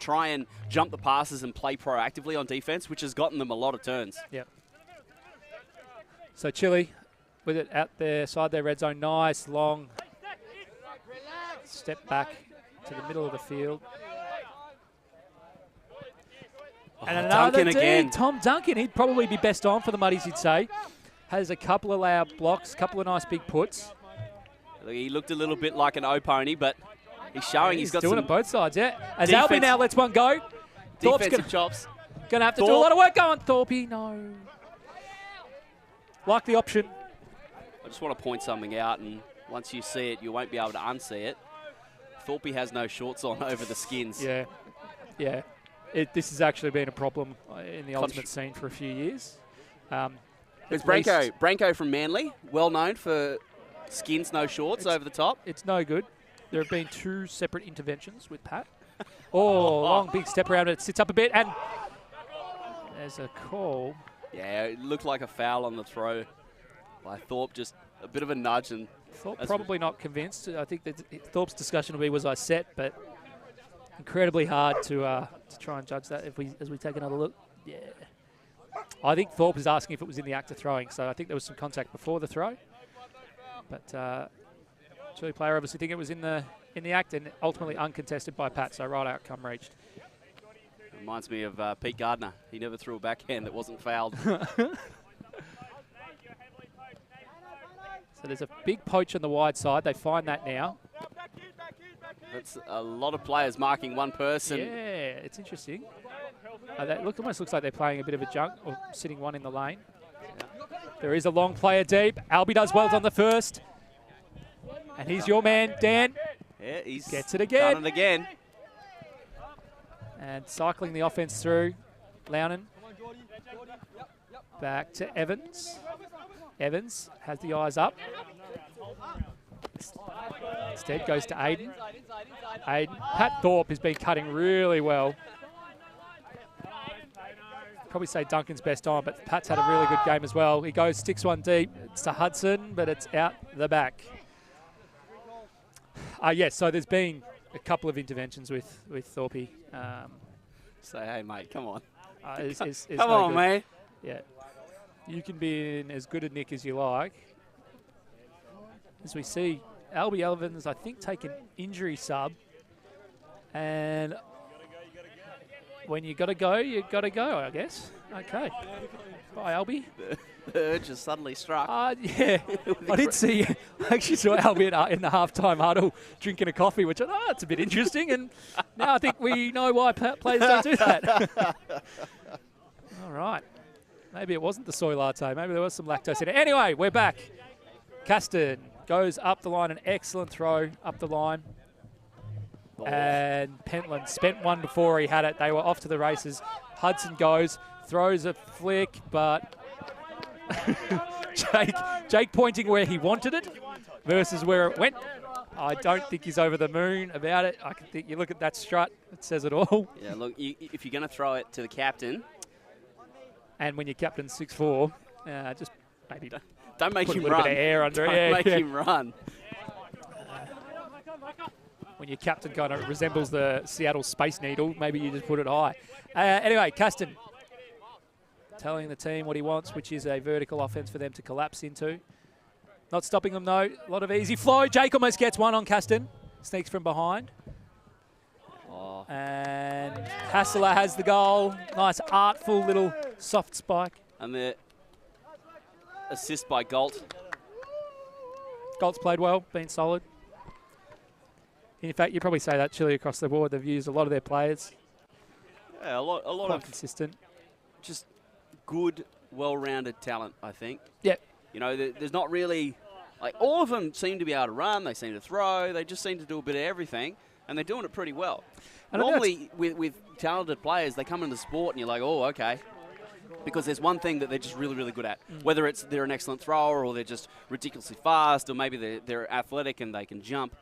try and jump the passes and play proactively on defense, which has gotten them a lot of turns. Yep. So Chile with it out there, side their red zone. Nice, long step back to the middle of the field. And another Duncan again. Tom Duncan, he'd probably be best on for the Muddies, you'd say. Has a couple of layout blocks, couple of nice big puts. He looked a little bit like an O-pony, but he's showing he's got doing some it both sides, yeah. As defense- Albie now lets one go. Thorpe's defensive chops. going to have to do a lot of work going. Thorpe, no. Like the option. I just want to point something out, and once you see it, you won't be able to unsee it. Thorpe has no shorts on over the skins. Yeah, yeah. This has actually been a problem in the ultimate scene for a few years. There's Branko from Manly, well known for skins, no shorts over the top. It's no good. There have been 2 separate interventions with Pat. Oh, long big step around it. Sits up a bit, and there's a call. Yeah, it looked like a foul on the throw by Thorpe, just a bit of a nudge. And Thorpe probably not convinced. I think that Thorpe's discussion will be, was I set? But incredibly hard to try and judge that as we take another look. Yeah. I think Thorpe is asking if it was in the act of throwing, so I think there was some contact before the throw. But Chile player obviously think it was in the act, and ultimately uncontested by Pat, so right outcome reached. Reminds me of Pete Gardner. He never threw a backhand that wasn't fouled. So there's a big poach on the wide side. They find that now. That's a lot of players marking one person. Yeah, it's interesting. That almost looks like they're playing a bit of a junk, or sitting one in the lane. There is a long player deep. Albie does well on the first. And he's your man, Dan. Yeah, he gets it again. Done it again. And cycling the offense through. Lounen. Back to Evans. Evans has the eyes up. Instead goes to Ayden. Ayden. Pat Thorpe has been cutting really well. Probably say Duncan's best on, but Pat's had a really good game as well. He goes, sticks one deep. It's to Hudson, but it's out the back. Yes, so there's been a couple of interventions with Thorpe. Say, hey, mate, come on. Come on, mate. Yeah. You can be in as good a nick as you like. As we see, Albie Evans, I think, take an injury sub. And when you got to go, I guess. Okay. Bye, Albie. The urge has suddenly struck. Yeah. I did see, I actually saw Albie in the halftime huddle drinking a coffee, which I thought, it's a bit interesting. And now I think we know why players don't do that. All right. Maybe it wasn't the soy latte. Maybe there was some lactose in it. Anyway, we're back. Caston goes up the line, an excellent throw up the line. Oh. And Pentland spent one before he had it. They were off to the races. Hudson goes, throws a flick, but Jake pointing where he wanted it versus where it went. I don't think he's over the moon about it. I can think you look at that strut, it says it all. Yeah, look, if you're going to throw it to the captain. And when your captain's 6'4", just maybe don't make put him a little run. bit of air under don't it. make him run. When your captain kind of resembles the Seattle Space Needle, maybe you just put it high. Anyway, Caston telling the team what he wants, which is a vertical offense for them to collapse into. Not stopping them, though. A lot of easy flow. Jake almost gets one on Caston. Sneaks from behind. Oh. And Hassler has the goal. Nice, artful little soft spike. And the assist by Galt. Galt's played well, been solid. In fact, you probably say that Chile across the board. They've used a lot of their players. Yeah, a lot quite of consistent. Just good, well-rounded talent, I think. Yep. You know, there's not really, like, all of them seem to be able to run. They seem to throw. They just seem to do a bit of everything, and they're doing it pretty well. And normally, with talented players, they come into sport, and you're like, oh, okay. Because there's one thing that they're just really, really good at. Whether it's they're an excellent thrower, or they're just ridiculously fast, or maybe they're athletic and they can jump.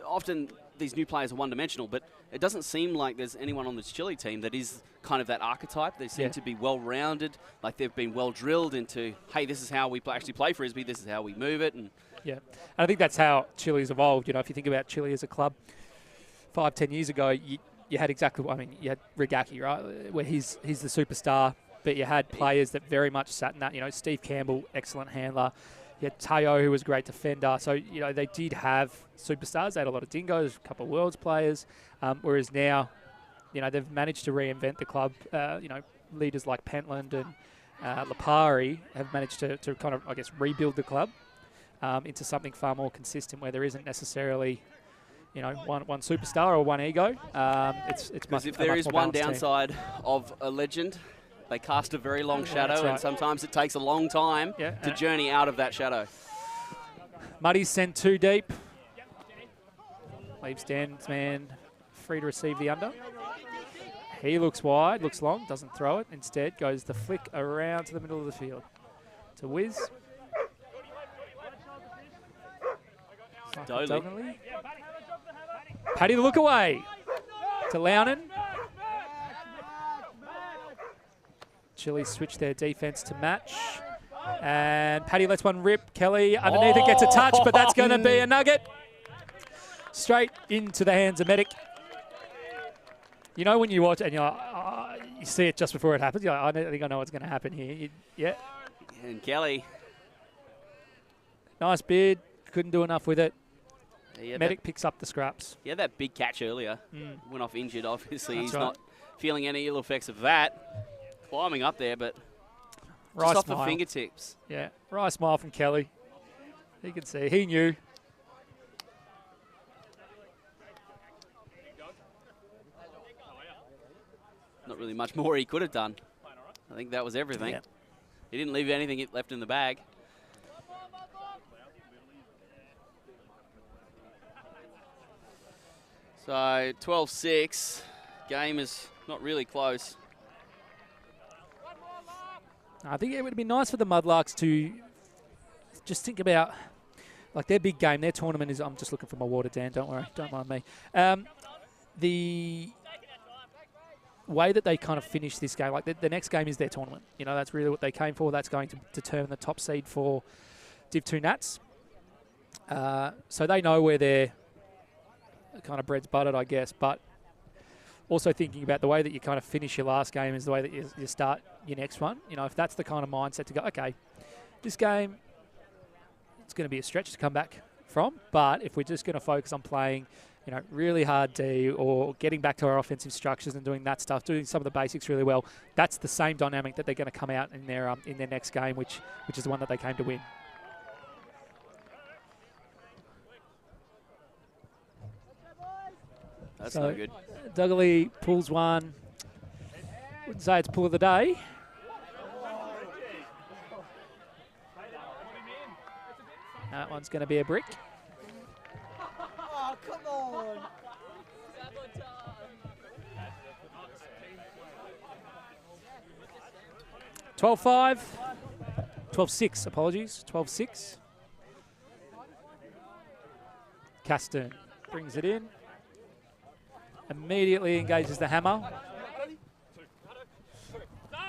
Often these new players are one-dimensional, but it doesn't seem like there's anyone on this Chile team that is kind of that archetype. They seem to be well-rounded, like they've been well-drilled into, hey, this is how we actually play Frisbee, this is how we move it. And yeah, and I think that's how Chile's evolved. You know, if you think about Chile as a club, 5-10 years ago, you had exactly, you had Radicke, right, where he's the superstar, but you had players that very much sat in that. You know, Steve Campbell, excellent handler. You had Teo, who was a great defender. So, you know, they did have superstars. They had a lot of dingoes, a couple of world's players. Whereas now, you know, they've managed to reinvent the club. You know, leaders like Pentland and Lipari have managed to kind of, I guess, rebuild the club into something far more consistent, where there isn't necessarily, you know, one superstar or one ego. It's because if there is one downside of a legend, they cast a very long shadow, and sometimes it takes a long time to journey out of that shadow. Muddy's sent 2 deep. Leaves Dan's man free to receive the under. He looks wide, looks long, doesn't throw it. Instead, goes the flick around to the middle of the field. To Wiz. Doley. Paddy the look away. To Lounen. Chile switch their defense to match. And Paddy lets one rip. Kelly underneath it gets a touch, but that's going to be a nugget. Straight into the hands of Medic. You know when you watch and you see it just before it happens, you're like, I think I know what's going to happen here. Yeah. And Kelly. Nice bid. Couldn't do enough with it. Yeah, Medic picks up the scraps. Yeah, that big catch earlier. Went off injured, obviously. He's not feeling any ill effects of that. Climbing up there, but just off the fingertips. Yeah, right smile from Kelly. You can see, he knew. Not really much more he could have done. I think that was everything. Yeah. He didn't leave anything left in the bag. So 12-6. Game is not really close. I think it would be nice for the Mudlarks to just think about, like, their big game, their tournament is, I'm just looking for my water, Dan, don't worry, don't mind me. The way that they kind of finish this game, like the next game is their tournament. You know, that's really what they came for. That's going to determine the top seed for Div 2 Nats. So they know where their kind of bread's buttered, I guess, but also thinking about the way that you kind of finish your last game is the way that you start your next one. You know, if that's the kind of mindset to go, okay, this game, it's going to be a stretch to come back from, but if we're just going to focus on playing, you know, really hard D or getting back to our offensive structures and doing that stuff, doing some of the basics really well, that's the same dynamic that they're going to come out in their next game, which is the one that they came to win. That's no good. Dougley pulls one. Wouldn't say it's pull of the day. That one's going to be a brick. Oh, come on. 12-5. 12-6, apologies. 12-6. Caston brings it in. Immediately engages the hammer.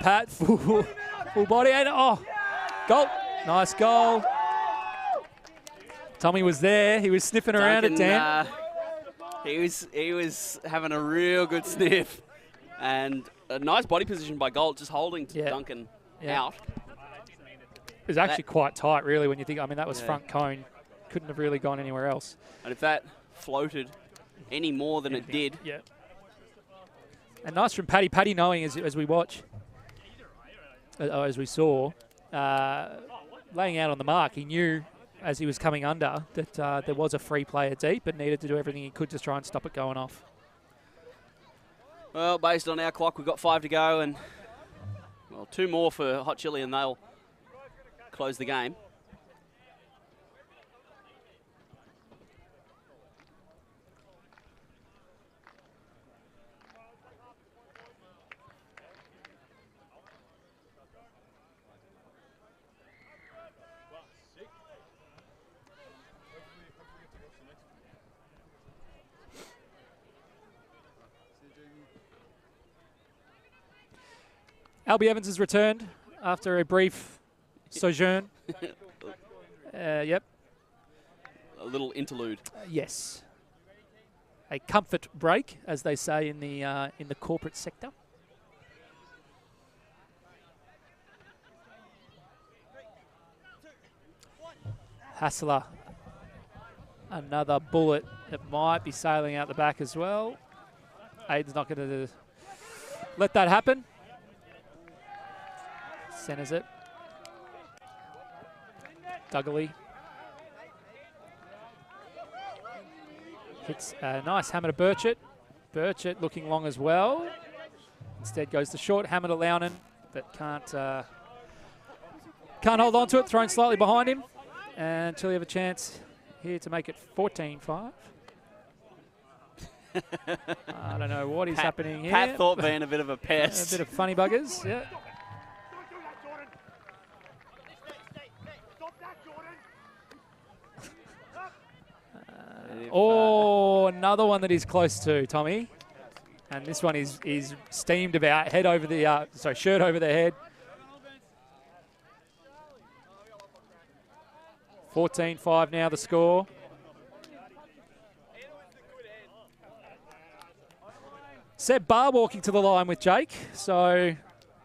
Pat, full body, and goal. Nice goal. Tommy was there. He was sniffing around at Dan. He was having a real good sniff. And a nice body position by Gold, just holding Duncan out. It was actually quite tight, really, when you think, I mean, that was front cone. Couldn't have really gone anywhere else. And if that floated any more than it did. Yeah. And nice from Paddy. Paddy knowing as we watch, as we saw, laying out on the mark, he knew as he was coming under that there was a free player deep and needed to do everything he could to try and stop it going off. Well, based on our clock, we've got 5 to go and, well, 2 more for Hot Chili and they'll close the game. Albie Evans has returned after a brief sojourn. Yep. A little interlude. Yes. A comfort break, as they say in the corporate sector. Hassler. Another bullet that might be sailing out the back as well. Ayden's not going to let that happen. Centers it. Duggally. Hits a nice hammer to Burchett. Burchett looking long as well. Instead goes the short hammer to Launen, but can't hold on to it. Thrown slightly behind him. And Chile have a chance here to make it 14-5. I don't know what is happening here. Pat Thorpe being a bit of a pest. A bit of funny buggers, yeah. Oh, another one that he's close to, Tommy. And this one is steamed about. Head over the, shirt over the head. 14-5 now the score. Seb Barr walking to the line with Jake, so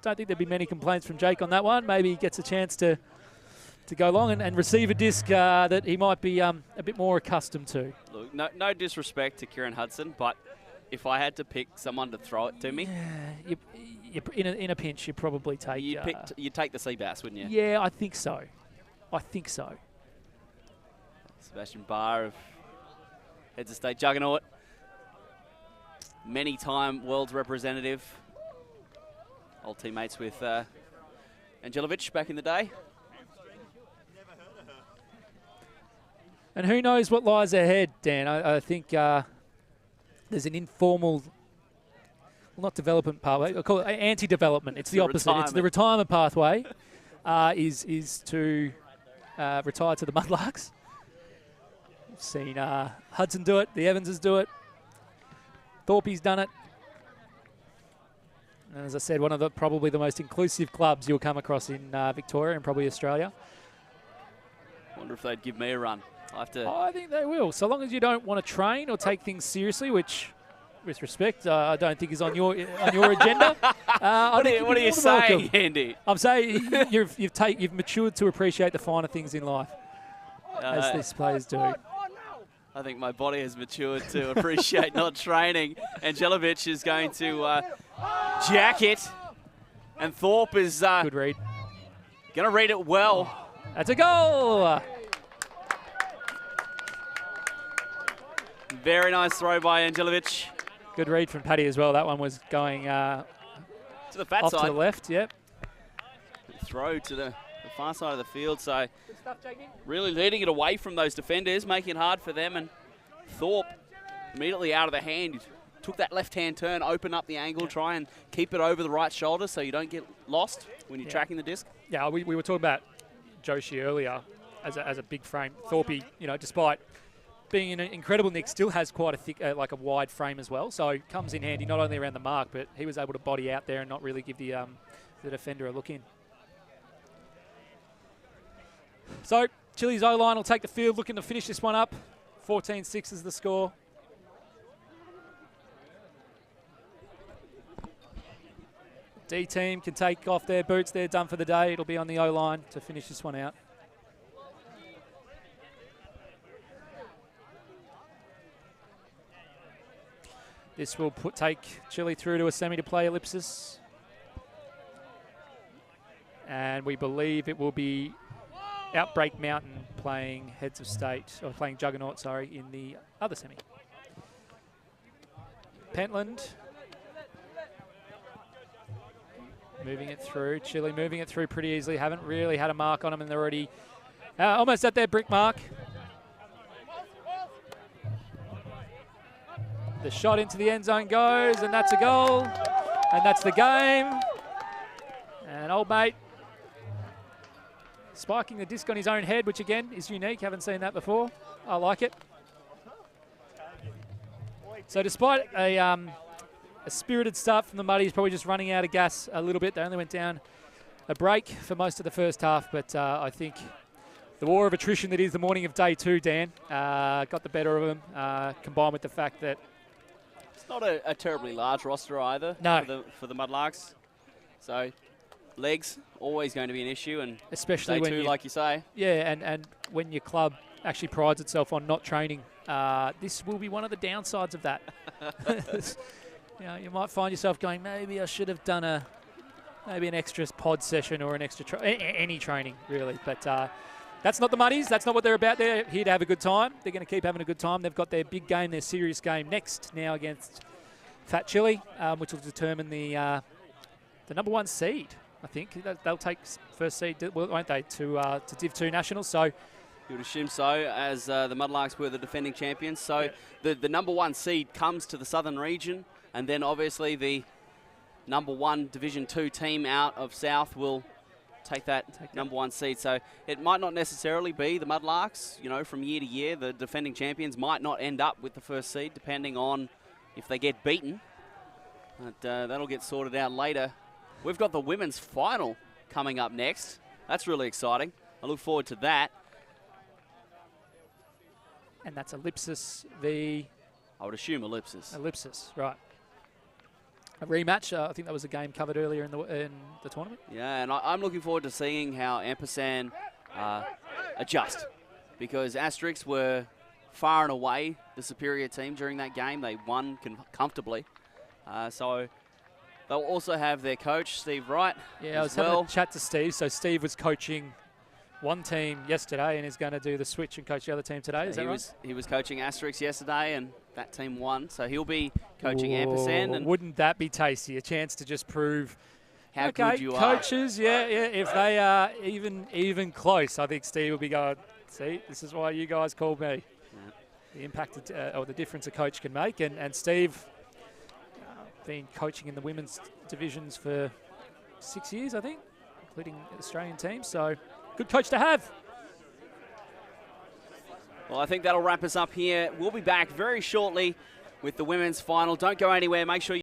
don't think there'd be many complaints from Jake on that one. Maybe he gets a chance to go long and receive a disc that he might be a bit more accustomed to. Look, no disrespect to Kieran Hudson, but if I had to pick someone to throw it to me, in a pinch, you'd probably take. You'd take the sea bass, wouldn't you? Yeah, I think so. Sebastian Barr of Heads of State Juggernaut, many-time world's representative, old teammates with Angelovic back in the day. And who knows what lies ahead, Dan? I think there's an informal, well, not development pathway, I call it anti-development. It's the opposite. Retirement. It's the retirement pathway is to retire to the Mudlarks. We've seen Hudson do it, the Evanses do it, Thorpe's done it. And as I said, one of probably the most inclusive clubs you'll come across in Victoria and probably Australia. Wonder if they'd give me a run. I think they will, so long as you don't want to train or take things seriously, which, with respect, I don't think is on your agenda. What are you saying, Andy? I'm saying you've matured to appreciate the finer things in life, as these players do. I think my body has matured to appreciate not training. Angelovic is going to jack it, and Thorpe is good read. Going to read it well. That's a goal. Very nice throw by Angelovic. Good read from Paddy as well. That one was going to the fat off side. To the left, yep. Throw to the far side of the field. So really leading it away from those defenders, making it hard for them. And Thorpe immediately out of the hand. Took that left-hand turn, open up the angle, try and keep it over the right shoulder so you don't get lost when you're tracking the disc. Yeah, we were talking about Joshi earlier as a big frame. Thorpe, despite being an incredible nick, still has quite a thick, like a wide frame as well. So comes in handy not only around the mark, but he was able to body out there and not really give the defender a look in. So Chile's O-line will take the field, looking to finish this one up. 14-6 is the score. D team can take off their boots. They're done for the day. It'll be on the O-line to finish this one out. This will take Chile through to a semi to play ellipsis. And we believe it will be Outbreak Mountain playing Heads of State, or playing Juggernaut, sorry, in the other semi. Pentland moving it through. Chile moving it through pretty easily. Haven't really had a mark on them, and they're already almost at their brick mark. The shot into the end zone goes, and that's a goal. And that's the game. And old mate spiking the disc on his own head, which again is unique. Haven't seen that before. I like it. So despite a spirited start from the Muddies, probably just running out of gas a little bit. They only went down a break for most of the first half, but I think the war of attrition that is the morning of day 2, Dan, got the better of them, combined with the fact that it's not a terribly large roster either. No. For the Mudlarks. So legs always going to be an issue, and especially day when 2, like you say. Yeah, and when your club actually prides itself on not training, this will be one of the downsides of that. you know, you might find yourself going, maybe I should have done maybe an extra pod session or an extra any training really. But that's not the Muddies. That's not what they're about. They're here to have a good time. They're going to keep having a good time. They've got their big game, their serious game next now against Fat Chili, which will determine the #1 seed. I think they'll take first seed, won't they, to Div 2 Nationals. So you would assume so, as the Mudlarks were the defending champions. So the #1 seed comes to the southern region, and then obviously the #1 Division 2 team out of South will take that #1 seed. So it might not necessarily be the Mudlarks. You know, from year to year, the defending champions might not end up with the first seed, depending on if they get beaten. But that'll get sorted out later. We've got the women's final coming up next. That's really exciting. I look forward to that. And that's Ellipsis v... I would assume Ellipsis. Ellipsis, right. A rematch. I think that was a game covered earlier in the tournament. Yeah, and I'm looking forward to seeing how Ampersand adjust, because Asterix were far and away the superior team during that game. They won comfortably. So they'll also have their coach, Steve Wright. Yeah, I was having a chat to Steve. So Steve was coaching one team yesterday and is going to do the switch and coach the other team today. Is that right? He was coaching Asterix yesterday, and that team won. So he'll be coaching Ampersand. And wouldn't that be tasty? A chance to just prove how good you coaches, are. Yeah, if they are even close, I think Steve will be going, see, this is why you guys called me. Yeah. The impact or the difference a coach can make. And Steve been coaching in the women's divisions for 6 years, I think, including Australian teams. So good coach to have. Well, I think that'll wrap us up here. We'll be back very shortly with the women's final. Don't go anywhere. Make sure you